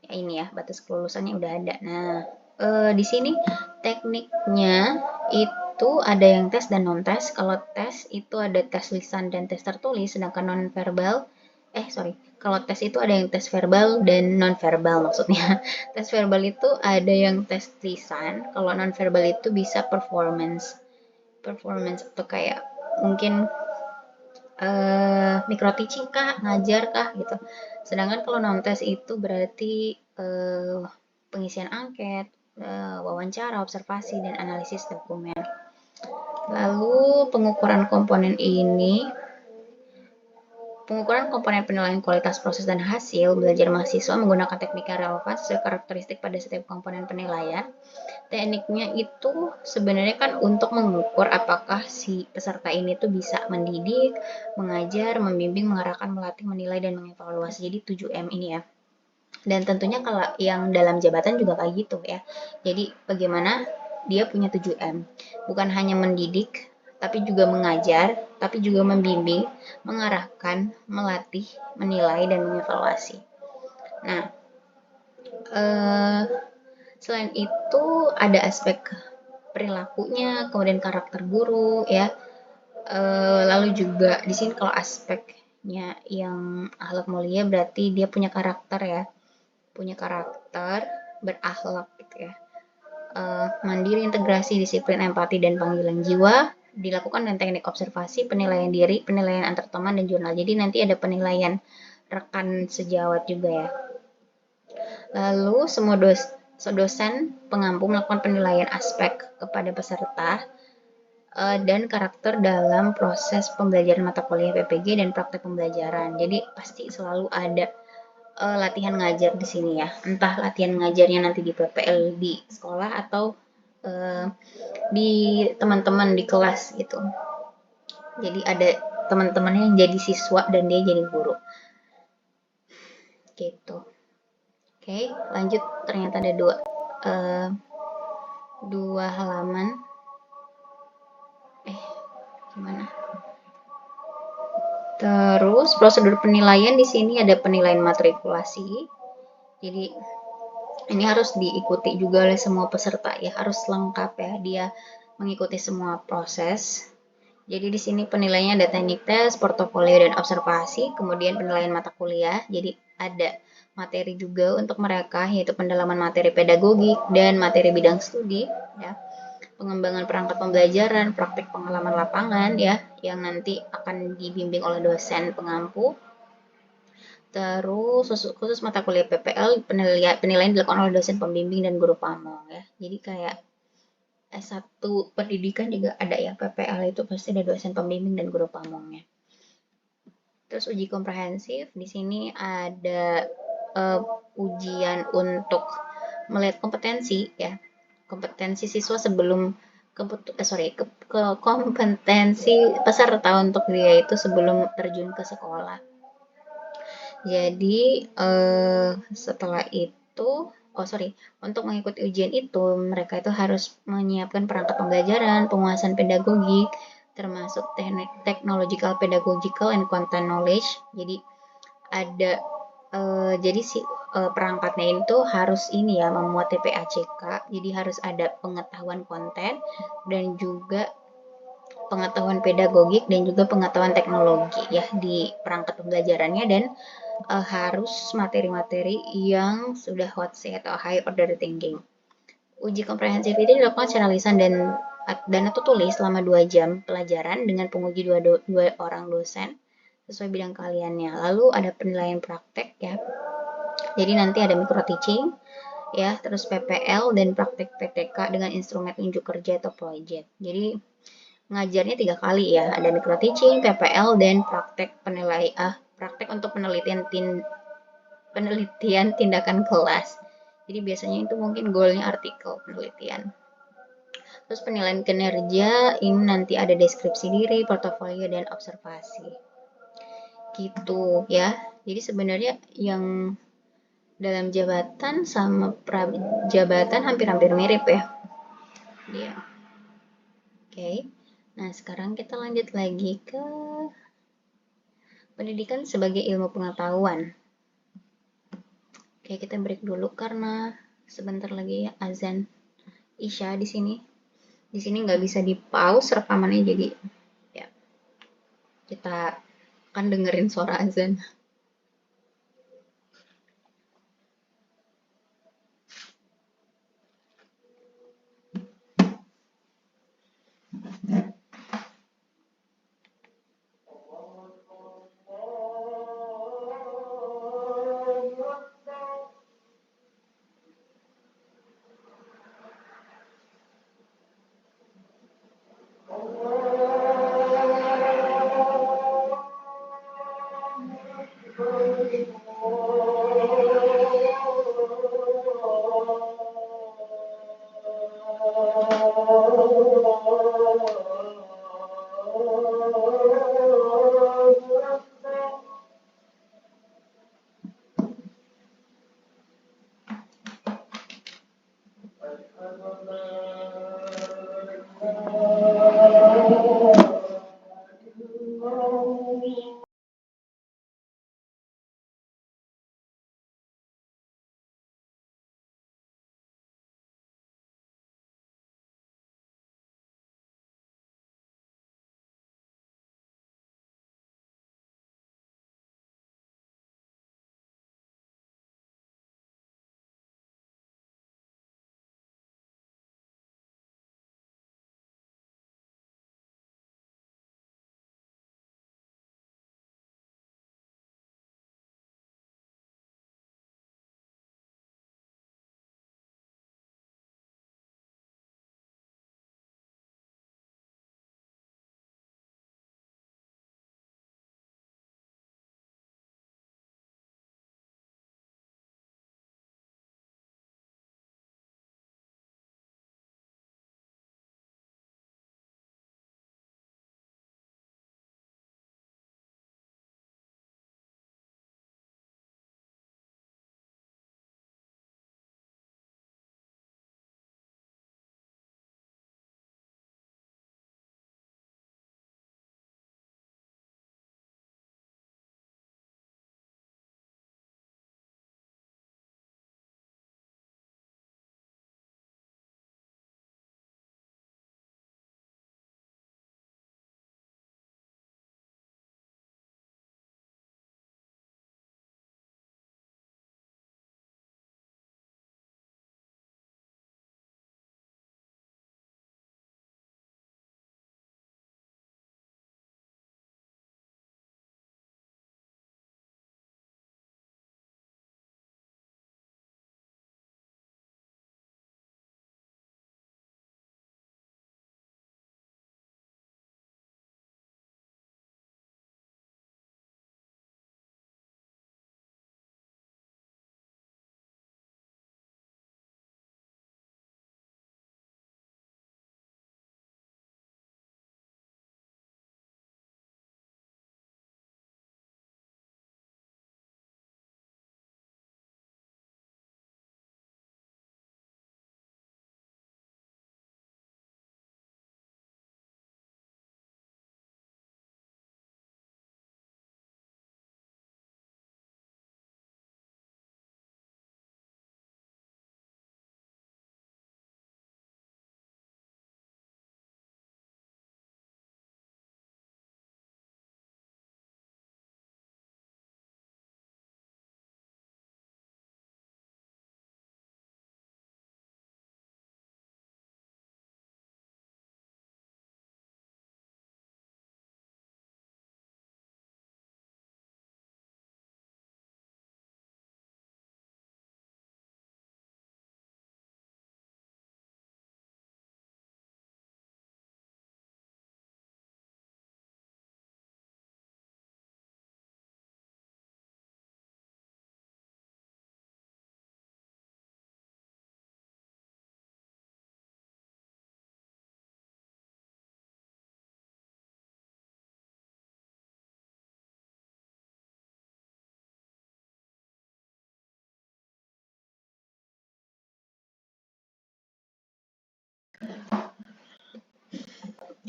Ya, ini ya batas kelulusannya udah ada. Nah di sini tekniknya itu ada yang tes dan non tes. Kalau tes itu ada tes lisan dan tes tertulis, sedangkan non verbal kalau tes itu ada yang tes verbal dan non verbal maksudnya. Tes verbal itu ada yang tes lisan, kalau non verbal itu bisa performance atau kayak mungkin micro teaching kah, ngajar kah gitu. Sedangkan kalau non tes itu berarti pengisian angket, wawancara, observasi, dan analisis dokumen. Lalu pengukuran komponen penilaian kualitas proses dan hasil belajar mahasiswa menggunakan teknik yang relevan sesuai karakteristik pada setiap komponen penilaian. Tekniknya itu sebenarnya kan untuk mengukur apakah si peserta ini tuh bisa mendidik, mengajar, membimbing, mengarahkan, melatih, menilai, dan mengevaluasi. Jadi 7M ini ya. Dan tentunya kalau yang dalam jabatan juga kayak gitu ya. Jadi bagaimana dia punya 7M. Bukan hanya mendidik, tapi juga mengajar, tapi juga membimbing, mengarahkan, melatih, menilai, dan mengevaluasi. Nah, selain itu ada aspek perilakunya, kemudian karakter guru ya. Lalu juga di sini kalau aspeknya yang akhlak mulia berarti dia punya karakter ya, berakhlak gitu ya. Mandiri, integrasi, disiplin, empati, dan panggilan jiwa dilakukan dengan teknik observasi, penilaian diri, penilaian antar teman, dan jurnal. Jadi nanti ada penilaian rekan sejawat juga ya. Lalu semua dosen pengampu melakukan penilaian aspek kepada peserta dan karakter dalam proses pembelajaran mata kuliah PPG dan praktek pembelajaran. Jadi pasti selalu ada latihan ngajar di sini ya. Entah latihan ngajarnya nanti di PPL di sekolah atau uh, di teman-teman di kelas gitu. Jadi ada teman-teman yang jadi siswa dan dia jadi guru. Gitu. Oke, lanjut. Ternyata ada dua halaman. Gimana? Terus prosedur penilaian di sini ada penilaian matrikulasi. Jadi ini harus diikuti juga oleh semua peserta ya, harus lengkap ya, dia mengikuti semua proses. Jadi di sini penilaiannya ada teknik tes, portofolio dan observasi, kemudian penilaian mata kuliah. Jadi ada materi juga untuk mereka yaitu pendalaman materi pedagogik dan materi bidang studi ya. Pengembangan perangkat pembelajaran, praktik pengalaman lapangan ya, yang nanti akan dibimbing oleh dosen pengampu. Terus khusus mata kuliah PPL penilaian dilakukan oleh dosen pembimbing dan guru pamong ya. Jadi kayak S1 pendidikan juga ada ya, PPL itu pasti ada dosen pembimbing dan guru pamongnya. Terus uji komprehensif, di sini ada ujian untuk melihat kompetensi ya, kompetensi siswa sebelum kompetensi peserta untuk dia itu sebelum terjun ke sekolah. Jadi setelah itu, untuk mengikuti ujian itu mereka itu harus menyiapkan perangkat pembelajaran, penguasaan pedagogik, termasuk technological, pedagogical, and content knowledge. Jadi ada perangkatnya itu harus ini ya, memuat TPACK, jadi harus ada pengetahuan konten dan juga pengetahuan pedagogik dan juga pengetahuan teknologi ya di perangkat pembelajarannya, dan harus materi-materi yang sudah HOTC atau high order thinking. Uji komprehensif ini dilakukan secara lisan dan atau tulis selama 2 jam pelajaran dengan penguji dua orang dosen sesuai bidang kaliannya. Lalu ada penilaian praktek ya. Jadi nanti ada micro teaching ya, terus PPL dan praktek PTK dengan instrumen unjuk kerja atau project. Jadi ngajarnya 3 kali ya, ada micro teaching, PPL, dan praktek untuk penelitian tindakan kelas. Jadi biasanya itu mungkin goalnya artikel penelitian. Terus penilaian kinerja ini nanti ada deskripsi diri, portofolio, dan observasi. Gitu ya. Jadi sebenarnya yang dalam jabatan sama jabatan hampir-hampir mirip ya. Iya. Oke. Nah, sekarang kita lanjut lagi ke pendidikan sebagai ilmu pengetahuan. Oke, kita break dulu karena sebentar lagi ya azan Isya di sini. Di sini nggak bisa di pause rekamannya, jadi ya kita akan dengerin suara azan.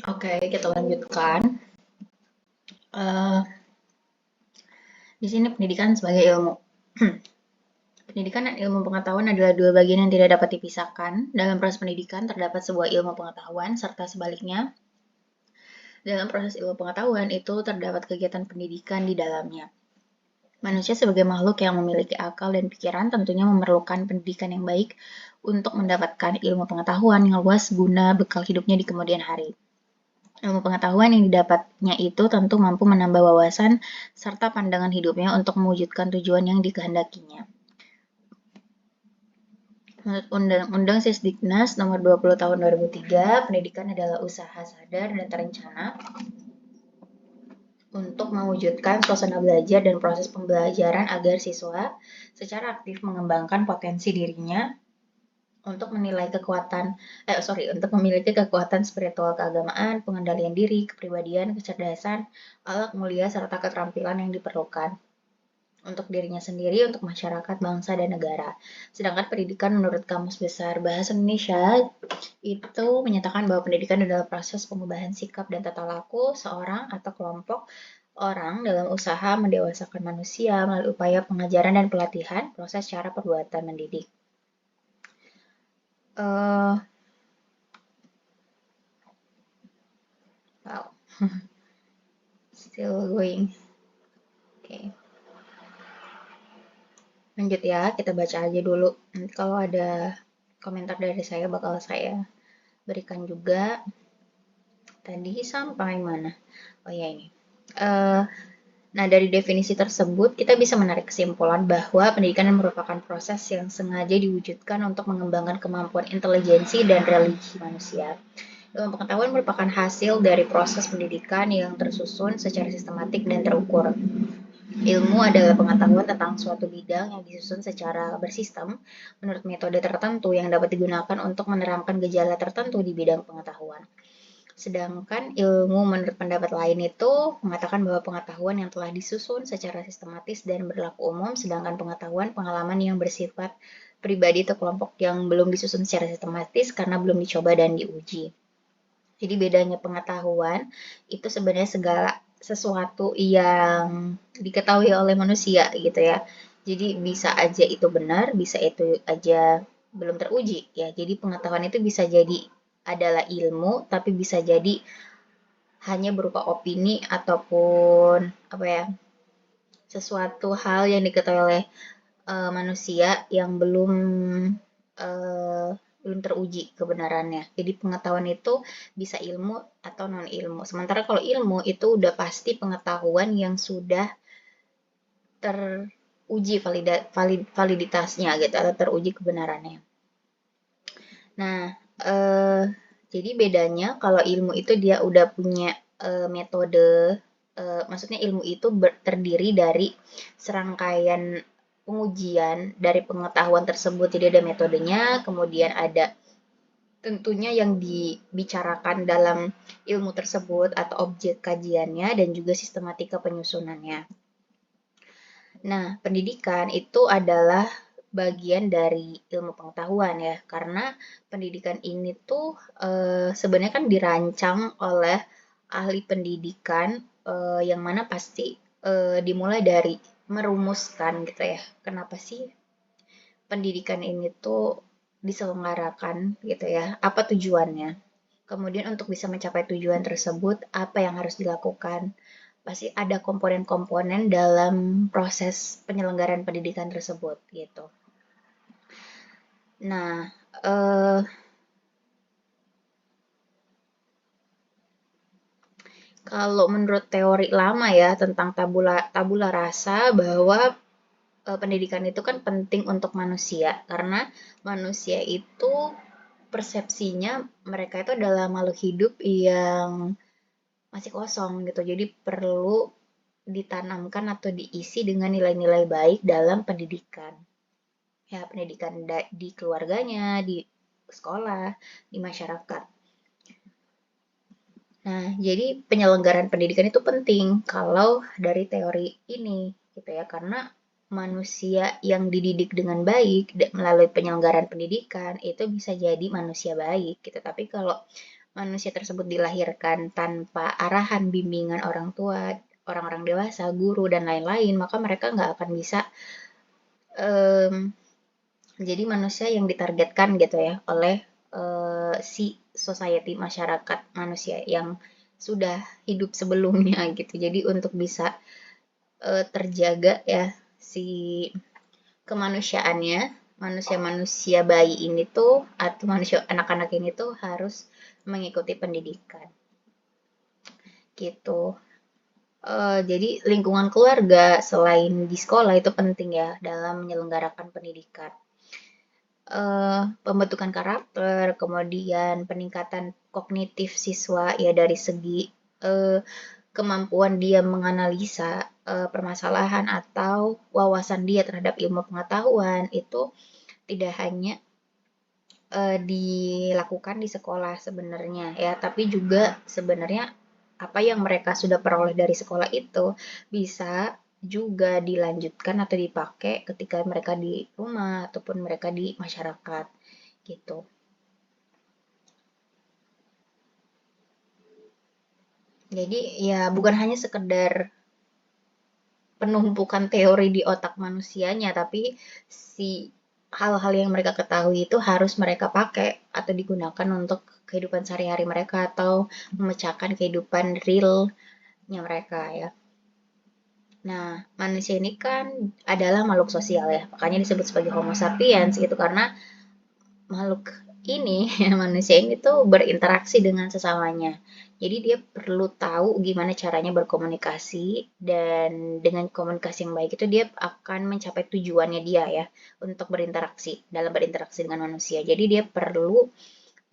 Oke, kita lanjutkan. Eh, di sini pendidikan sebagai ilmu. Pendidikan dan ilmu pengetahuan adalah dua bagian yang tidak dapat dipisahkan. Dalam proses pendidikan terdapat sebuah ilmu pengetahuan, serta sebaliknya, dalam proses ilmu pengetahuan itu terdapat kegiatan pendidikan di dalamnya. Manusia sebagai makhluk yang memiliki akal dan pikiran tentunya memerlukan pendidikan yang baik untuk mendapatkan ilmu pengetahuan yang luas guna bekal hidupnya di kemudian hari. Ilmu pengetahuan yang didapatnya itu tentu mampu menambah wawasan serta pandangan hidupnya untuk mewujudkan tujuan yang dikehendakinya. Menurut Undang-Undang Sisdiknas Nomor 20 Tahun 2003, pendidikan adalah usaha sadar dan terencana untuk mewujudkan suasana belajar dan proses pembelajaran agar siswa secara aktif mengembangkan potensi dirinya untuk untuk memiliki kekuatan spiritual keagamaan, pengendalian diri, kepribadian, kecerdasan, akhlak mulia, serta keterampilan yang diperlukan untuk dirinya sendiri, untuk masyarakat, bangsa, dan negara. Sedangkan pendidikan menurut Kamus Besar Bahasa Indonesia itu menyatakan bahwa pendidikan adalah proses pengubahan sikap dan tata laku seorang atau kelompok orang dalam usaha mendewasakan manusia melalui upaya pengajaran dan pelatihan, proses cara perbuatan mendidik. Wow. Still going. Oke. Lanjut ya, kita baca aja dulu. Nanti kalau ada komentar dari saya bakal saya berikan juga. Tadi sampai mana? Oh ya ini. Nah, dari definisi tersebut, kita bisa menarik kesimpulan bahwa pendidikan merupakan proses yang sengaja diwujudkan untuk mengembangkan kemampuan intelijensi dan religi manusia. Ilmu pengetahuan merupakan hasil dari proses pendidikan yang tersusun secara sistematik dan terukur. Ilmu adalah pengetahuan tentang suatu bidang yang disusun secara bersistem menurut metode tertentu yang dapat digunakan untuk menerangkan gejala tertentu di bidang pengetahuan. Sedangkan ilmu menurut pendapat lain itu mengatakan bahwa pengetahuan yang telah disusun secara sistematis dan berlaku umum, sedangkan pengetahuan pengalaman yang bersifat pribadi atau kelompok yang belum disusun secara sistematis karena belum dicoba dan diuji. Jadi bedanya pengetahuan itu sebenarnya segala sesuatu yang diketahui oleh manusia gitu ya. Jadi bisa aja itu benar, bisa itu aja belum teruji ya. Jadi pengetahuan itu bisa jadi adalah ilmu, tapi bisa jadi hanya berupa opini ataupun apa ya, sesuatu hal yang diketahui oleh manusia yang belum teruji kebenarannya. Jadi pengetahuan itu bisa ilmu atau non ilmu. Sementara kalau ilmu itu udah pasti pengetahuan yang sudah teruji validitasnya gitu atau teruji kebenarannya. Nah, jadi bedanya kalau ilmu itu dia udah punya metode, maksudnya ilmu itu terdiri dari serangkaian pengujian dari pengetahuan tersebut. Jadi ada metodenya, kemudian ada tentunya yang dibicarakan dalam ilmu tersebut atau objek kajiannya dan juga sistematika penyusunannya. Nah, pendidikan itu adalah bagian dari ilmu pengetahuan ya, karena pendidikan ini tuh sebenarnya kan dirancang oleh ahli pendidikan yang mana pasti dimulai dari merumuskan gitu ya, kenapa sih pendidikan ini tuh diselenggarakan gitu ya, apa tujuannya. Kemudian untuk bisa mencapai tujuan tersebut, apa yang harus dilakukan. Pasti ada komponen-komponen dalam proses penyelenggaraan pendidikan tersebut gitu. Nah, kalau menurut teori lama ya tentang tabula rasa bahwa pendidikan itu kan penting untuk manusia karena manusia itu persepsinya mereka itu adalah makhluk hidup yang masih kosong gitu. Jadi perlu ditanamkan atau diisi dengan nilai-nilai baik dalam pendidikan. Ya, pendidikan di keluarganya, di sekolah, di masyarakat. Nah, jadi penyelenggaraan pendidikan itu penting kalau dari teori ini gitu ya, karena manusia yang dididik dengan baik melalui penyelenggaraan pendidikan itu bisa jadi manusia baik gitu. Tapi kalau manusia tersebut dilahirkan tanpa arahan bimbingan orang tua, orang-orang dewasa, guru dan lain-lain, maka mereka nggak akan bisa jadi manusia yang ditargetkan gitu ya oleh si society, masyarakat manusia yang sudah hidup sebelumnya gitu. Jadi untuk bisa terjaga ya si kemanusiaannya, manusia-manusia bayi ini tuh atau manusia anak-anak ini tuh harus mengikuti pendidikan gitu. Jadi lingkungan keluarga selain di sekolah itu penting ya dalam menyelenggarakan pendidikan. Pembentukan karakter, kemudian peningkatan kognitif siswa ya dari segi kemampuan dia menganalisa permasalahan atau wawasan dia terhadap ilmu pengetahuan itu tidak hanya dilakukan di sekolah sebenarnya ya, tapi juga sebenarnya apa yang mereka sudah peroleh dari sekolah itu bisa juga dilanjutkan atau dipakai ketika mereka di rumah ataupun mereka di masyarakat gitu. Jadi ya bukan hanya sekedar penumpukan teori di otak manusianya, tapi si hal-hal yang mereka ketahui itu harus mereka pakai atau digunakan untuk kehidupan sehari-hari mereka atau memecahkan kehidupan realnya mereka ya. Nah, manusia ini kan adalah makhluk sosial ya, makanya disebut sebagai Homo sapiens gitu karena makhluk ini, manusia ini tuh berinteraksi dengan sesamanya. Jadi dia perlu tahu gimana caranya berkomunikasi dan dengan komunikasi yang baik itu dia akan mencapai tujuannya dia ya untuk berinteraksi dalam berinteraksi dengan manusia. Jadi dia perlu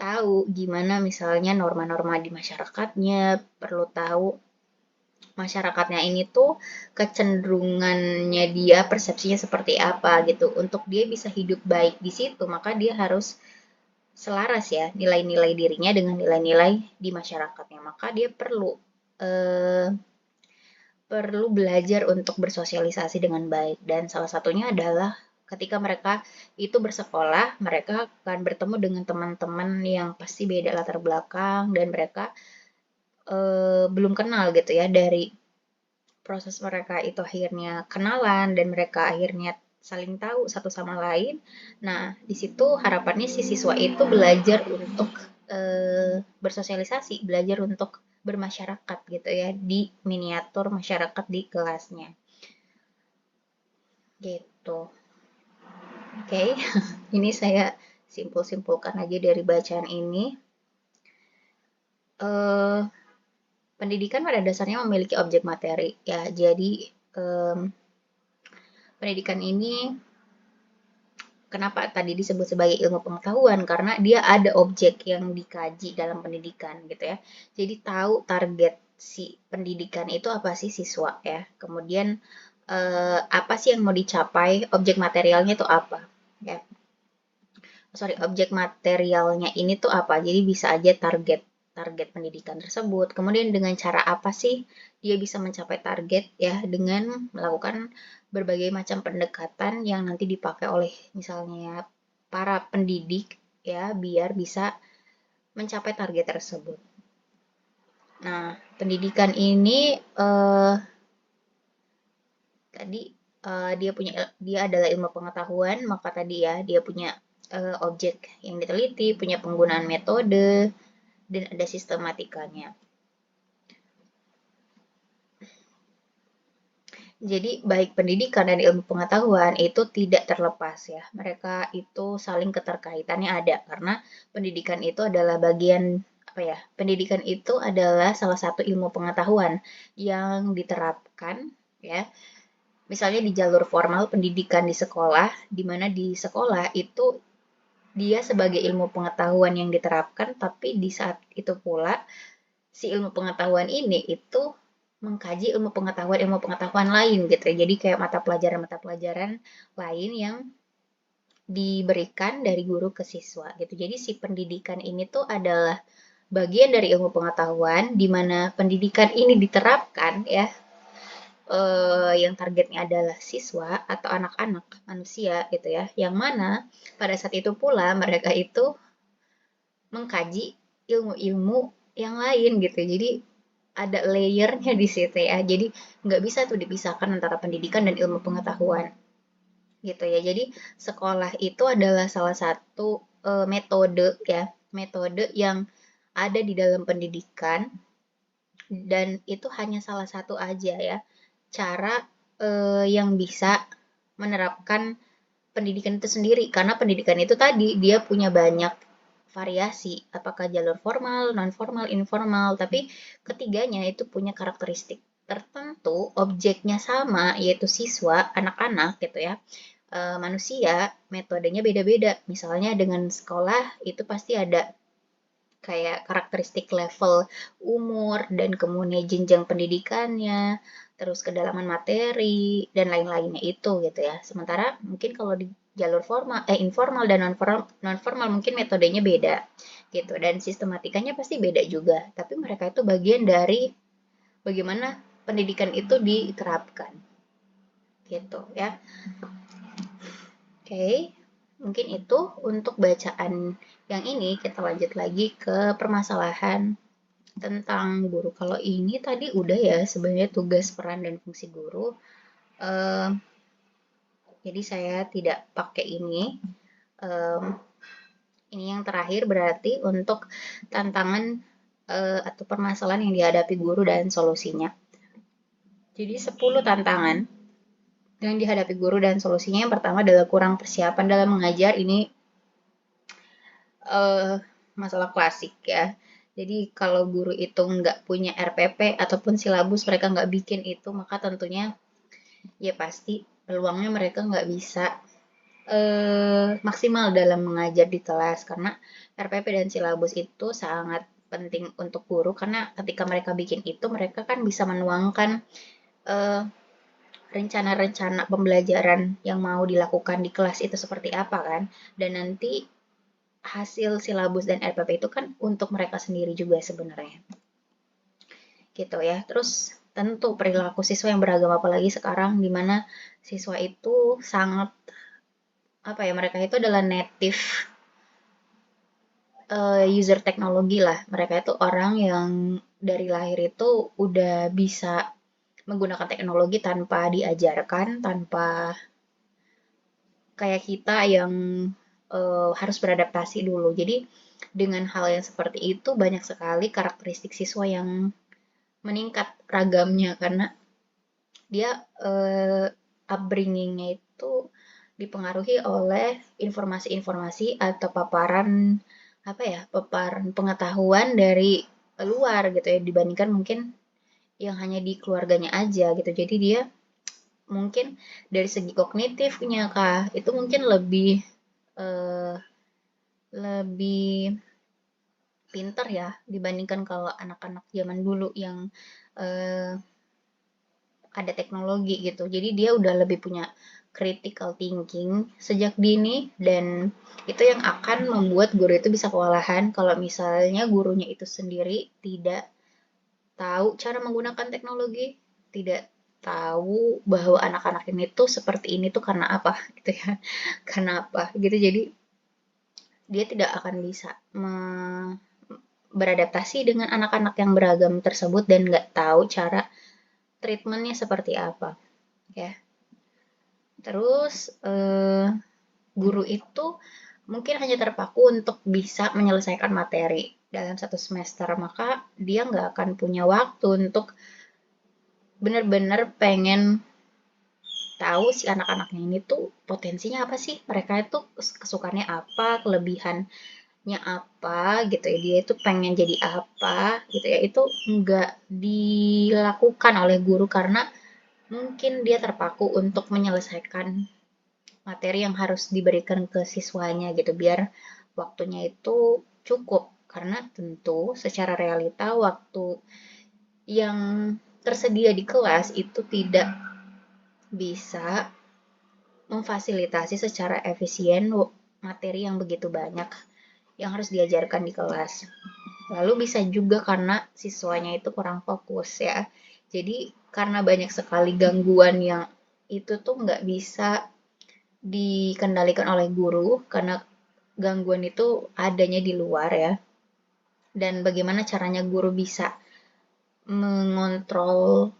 tahu gimana misalnya norma-norma di masyarakatnya, perlu tahu masyarakatnya ini tuh kecenderungannya dia persepsinya seperti apa gitu. Untuk dia bisa hidup baik di situ, maka dia harus selaras ya nilai-nilai dirinya dengan nilai-nilai di masyarakatnya. Maka dia eh, perlu belajar untuk bersosialisasi dengan baik dan salah satunya adalah ketika mereka itu bersekolah, mereka akan bertemu dengan teman-teman yang pasti beda latar belakang dan mereka belum kenal gitu ya dari proses mereka itu akhirnya kenalan dan mereka akhirnya saling tahu satu sama lain. Nah, di situ harapannya si siswa itu belajar untuk bersosialisasi, belajar untuk bermasyarakat gitu ya di miniatur masyarakat di kelasnya. Gitu. Oke, okay. Ini saya simpul-simpulkan aja dari bacaan ini. Uh, Pendidikan pada dasarnya memiliki objek materi ya. Jadi pendidikan ini kenapa tadi disebut sebagai ilmu pengetahuan karena dia ada objek yang dikaji dalam pendidikan gitu ya. Jadi tahu target si pendidikan itu apa sih siswa ya. Kemudian apa sih yang mau dicapai, objek materialnya itu apa ya. Objek materialnya ini tuh apa? Jadi bisa aja target pendidikan tersebut. Kemudian dengan cara apa sih dia bisa mencapai target ya dengan melakukan berbagai macam pendekatan yang nanti dipakai oleh misalnya para pendidik ya biar bisa mencapai target tersebut. Nah, pendidikan ini tadi dia adalah ilmu pengetahuan, maka tadi ya dia punya objek yang diteliti, punya penggunaan metode, dan ada sistematikanya. Jadi baik pendidikan dan ilmu pengetahuan itu tidak terlepas ya. Mereka itu saling keterkaitannya ada karena pendidikan itu adalah bagian apa ya? Pendidikan itu adalah salah satu ilmu pengetahuan yang diterapkan ya. Misalnya di jalur formal pendidikan di sekolah, di mana di sekolah itu dia sebagai ilmu pengetahuan yang diterapkan, tapi di saat itu pula si ilmu pengetahuan ini itu mengkaji ilmu pengetahuan lain gitu ya. Jadi kayak mata pelajaran lain yang diberikan dari guru ke siswa gitu. Jadi si pendidikan ini tuh adalah bagian dari ilmu pengetahuan di mana pendidikan ini diterapkan ya yang targetnya adalah siswa atau anak-anak manusia gitu ya, yang mana pada saat itu pula mereka itu mengkaji ilmu-ilmu yang lain gitu. Jadi ada layernya di situ ya. Jadi nggak bisa tuh dipisahkan antara pendidikan dan ilmu pengetahuan gitu ya. Jadi sekolah itu adalah salah satu metode ya, metode yang ada di dalam pendidikan dan itu hanya salah satu aja ya cara yang bisa menerapkan pendidikan itu sendiri karena pendidikan itu tadi dia punya banyak variasi apakah jalur formal, non formal, informal tapi ketiganya itu punya karakteristik tertentu objeknya sama yaitu siswa, anak-anak gitu ya. Manusia metodenya beda-beda misalnya dengan sekolah itu pasti ada kayak karakteristik level umur dan kemudian jenjang pendidikannya, terus kedalaman materi dan lain-lainnya itu gitu ya. Sementara mungkin kalau di jalur formal informal dan non formal mungkin metodenya beda gitu dan sistematikanya pasti beda juga. Tapi mereka itu bagian dari bagaimana pendidikan itu diterapkan gitu ya. Oke, mungkin itu untuk bacaan yang ini. Kita lanjut lagi ke permasalahan tentang guru. Kalau ini tadi udah ya sebenarnya tugas, peran, dan fungsi guru. Jadi saya tidak pakai ini. Ini yang terakhir berarti untuk tantangan atau permasalahan yang dihadapi guru dan solusinya. Jadi 10 tantangan yang dihadapi guru dan solusinya. Yang pertama adalah kurang persiapan dalam mengajar. Ini masalah klasik ya. Jadi kalau guru itu nggak punya RPP ataupun silabus mereka nggak bikin itu, maka tentunya ya pasti peluangnya mereka nggak bisa maksimal dalam mengajar di kelas karena RPP dan silabus itu sangat penting untuk guru karena ketika mereka bikin itu mereka kan bisa menuangkan rencana-rencana pembelajaran yang mau dilakukan di kelas itu seperti apa kan dan nanti hasil silabus dan RPP itu kan untuk mereka sendiri juga sebenarnya. Gitu ya. Terus tentu perilaku siswa yang beragam apalagi sekarang di mana siswa itu sangat apa ya mereka itu adalah native user teknologi lah. Mereka itu orang yang dari lahir itu udah bisa menggunakan teknologi tanpa diajarkan, tanpa kayak kita yang harus beradaptasi dulu. Jadi dengan hal yang seperti itu banyak sekali karakteristik siswa yang meningkat ragamnya karena dia upbringingnya itu dipengaruhi oleh informasi-informasi atau paparan apa ya paparan pengetahuan dari luar gitu ya dibandingkan mungkin yang hanya di keluarganya aja gitu jadi dia mungkin dari segi kognitifnya kah itu mungkin eh, lebih pinter ya dibandingkan kalau anak-anak zaman dulu yang eh, ada teknologi gitu. Jadi dia udah lebih punya critical thinking sejak dini dan itu yang akan membuat guru itu bisa kewalahan kalau misalnya gurunya itu sendiri tidak tahu cara menggunakan teknologi, tidak tahu bahwa anak-anak ini tuh seperti ini tuh karena apa gitu ya. Karena apa gitu. Jadi dia tidak akan bisa beradaptasi dengan anak-anak yang beragam tersebut dan nggak tahu cara treatmentnya seperti apa ya. Terus guru itu mungkin hanya terpaku untuk bisa menyelesaikan materi dalam satu semester, maka dia nggak akan punya waktu untuk benar-benar pengen tahu si anak-anaknya ini tuh potensinya apa sih, mereka itu kesukaannya apa, kelebihannya apa gitu ya, dia itu pengen jadi apa gitu ya, itu nggak dilakukan oleh guru karena mungkin dia terpaku untuk menyelesaikan materi yang harus diberikan ke siswanya gitu biar waktunya itu cukup karena tentu secara realita waktu yang tersedia di kelas itu tidak bisa memfasilitasi secara efisien materi yang begitu banyak yang harus diajarkan di kelas. Lalu bisa juga karena siswanya itu kurang fokus ya. Jadi karena banyak sekali gangguan yang itu tuh nggak bisa dikendalikan oleh guru, karena gangguan itu adanya di luar ya. Dan bagaimana caranya guru bisa mengontrol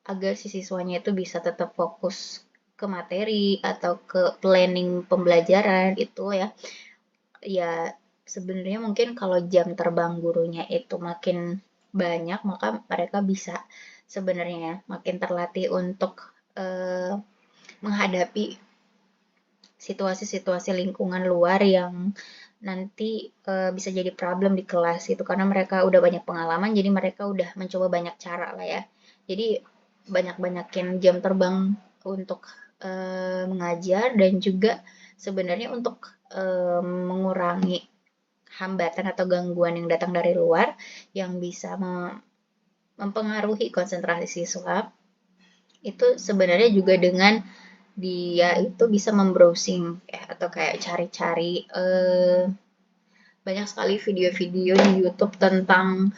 agar si siswanya itu bisa tetap fokus ke materi atau ke planning pembelajaran itu ya. Ya sebenarnya mungkin kalau jam terbang gurunya itu makin banyak, maka mereka bisa sebenarnya ya makin terlatih untuk menghadapi situasi-situasi lingkungan luar yang nanti bisa jadi problem di kelas itu, karena mereka udah banyak pengalaman, jadi mereka udah mencoba banyak cara lah ya. Jadi banyak-banyakin jam terbang untuk mengajar, dan juga sebenarnya untuk mengurangi hambatan atau gangguan yang datang dari luar yang bisa mempengaruhi konsentrasi siswa, itu sebenarnya juga dengan dia itu bisa membrowsing atau kayak cari-cari banyak sekali video-video di YouTube tentang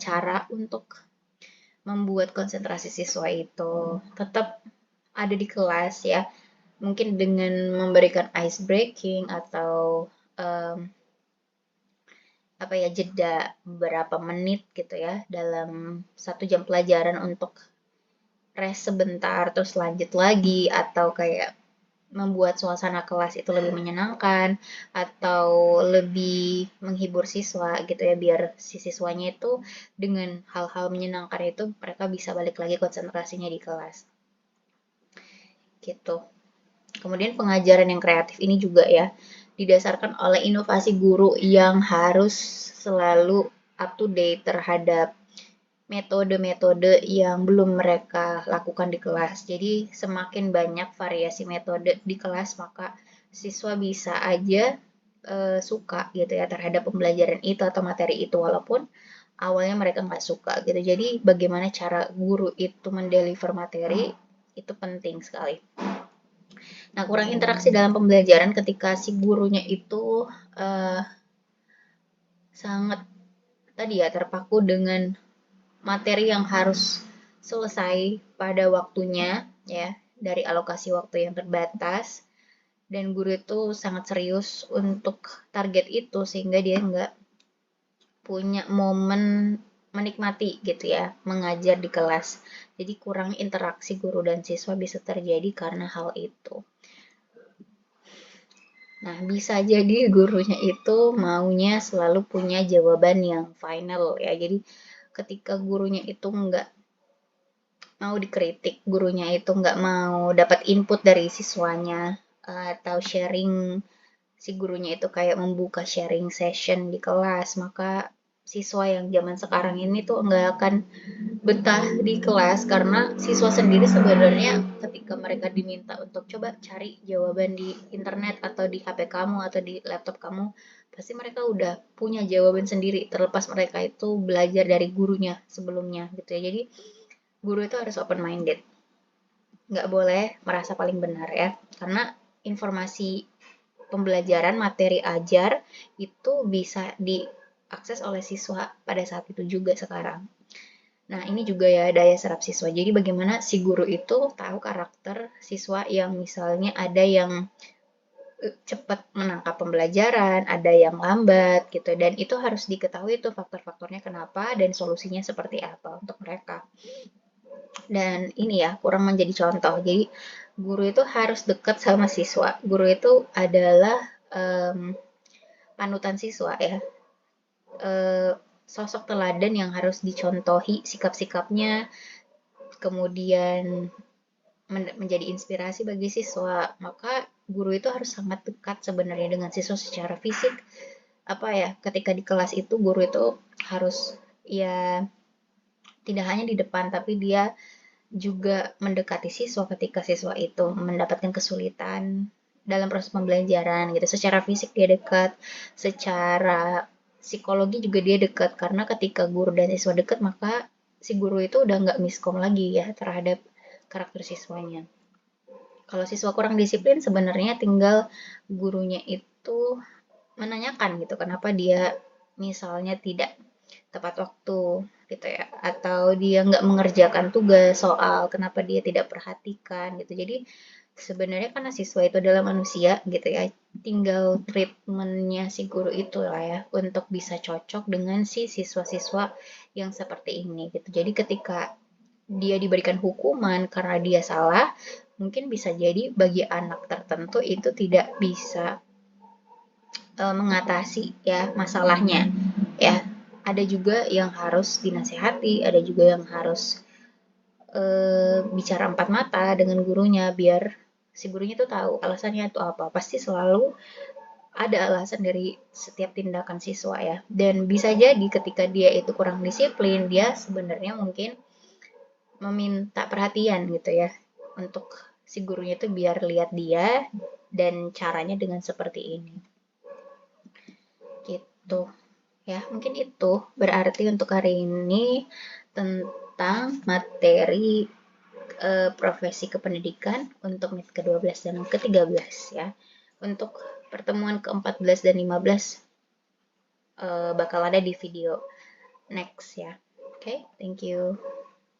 cara untuk membuat konsentrasi siswa itu tetap ada di kelas ya. Mungkin dengan memberikan ice breaking atau um, apa ya, jeda beberapa menit gitu ya dalam 1 jam pelajaran untuk rest sebentar terus lanjut lagi, atau kayak membuat suasana kelas itu lebih menyenangkan atau lebih menghibur siswa gitu ya, biar si siswanya itu dengan hal-hal menyenangkan itu mereka bisa balik lagi konsentrasinya di kelas gitu. Kemudian pengajaran yang kreatif ini juga ya didasarkan oleh inovasi guru yang harus selalu up to date terhadap metode-metode yang belum mereka lakukan di kelas. Jadi semakin banyak variasi metode di kelas, maka siswa bisa aja suka gitu ya terhadap pembelajaran itu atau materi itu, walaupun awalnya mereka nggak suka gitu. Jadi bagaimana cara guru itu mendeliver materi itu penting sekali. Nah, kurang interaksi dalam pembelajaran ketika si gurunya itu uh, sangat tadi ya terpaku dengan materi yang harus selesai pada waktunya ya, dari alokasi waktu yang terbatas, dan guru itu sangat serius untuk target itu sehingga dia nggak punya momen menikmati gitu ya mengajar di kelas. Jadi kurang interaksi guru dan siswa bisa terjadi karena hal itu. Nah, bisa jadi gurunya itu maunya selalu punya jawaban yang final ya. Jadi ketika gurunya itu nggak mau dikritik, gurunya itu nggak mau dapat input dari siswanya, atau sharing, si gurunya itu kayak membuka sharing session di kelas, maka siswa yang zaman sekarang ini tuh nggak akan betah di kelas, karena siswa sendiri sebenarnya ketika mereka diminta untuk coba cari jawaban di internet atau di HP kamu atau di laptop kamu, pasti mereka udah punya jawaban sendiri terlepas mereka itu belajar dari gurunya sebelumnya gitu ya. Jadi guru itu harus open minded, nggak boleh merasa paling benar ya, karena informasi pembelajaran materi ajar itu bisa diakses oleh siswa pada saat itu juga sekarang. Nah, ini juga ya daya serap siswa. Jadi bagaimana si guru itu tahu karakter siswa yang misalnya ada yang cepat menangkap pembelajaran, ada yang lambat gitu. Dan itu harus diketahui tuh faktor-faktornya kenapa dan solusinya seperti apa untuk mereka. Dan ini ya kurang menjadi contoh. Jadi guru itu harus dekat sama siswa. Guru itu adalah panutan siswa ya. Sosok teladan yang harus dicontohi sikap-sikapnya, kemudian menjadi inspirasi bagi siswa. Maka guru itu harus sangat dekat sebenarnya dengan siswa secara fisik. Apa ya, ketika di kelas itu guru itu harus ya tidak hanya di depan, tapi dia juga mendekati siswa ketika siswa itu mendapatkan kesulitan dalam proses pembelajaran gitu. Secara fisik dia dekat, secara psikologi juga dia dekat, karena ketika guru dan siswa dekat, maka si guru itu udah nggak miskom lagi ya terhadap karakter siswanya. Kalau siswa kurang disiplin, sebenarnya tinggal gurunya itu menanyakan gitu kenapa dia misalnya tidak tepat waktu gitu ya, atau dia nggak mengerjakan tugas soal, kenapa dia tidak perhatikan gitu. Jadi sebenarnya karena siswa itu adalah manusia gitu ya, tinggal treatmentnya si guru itu lah ya untuk bisa cocok dengan si siswa-siswa yang seperti ini gitu. Jadi ketika dia diberikan hukuman karena dia salah, mungkin bisa jadi bagi anak tertentu itu tidak bisa mengatasi ya masalahnya ya. Ada juga yang harus dinasehati, ada juga yang harus bicara empat mata dengan gurunya biar si gurunya tuh tahu alasannya itu apa. Pasti selalu ada alasan dari setiap tindakan siswa ya. Dan bisa jadi ketika dia itu kurang disiplin, dia sebenarnya mungkin meminta perhatian gitu ya untuk si gurunya itu biar lihat dia dan caranya dengan seperti ini. Gitu. Ya, mungkin itu berarti untuk hari ini tentang materi profesi kependidikan untuk menit ke-12 dan ke-13 ya. Untuk pertemuan ke-14 dan 15 bakal ada di video next ya. Oke, thank you.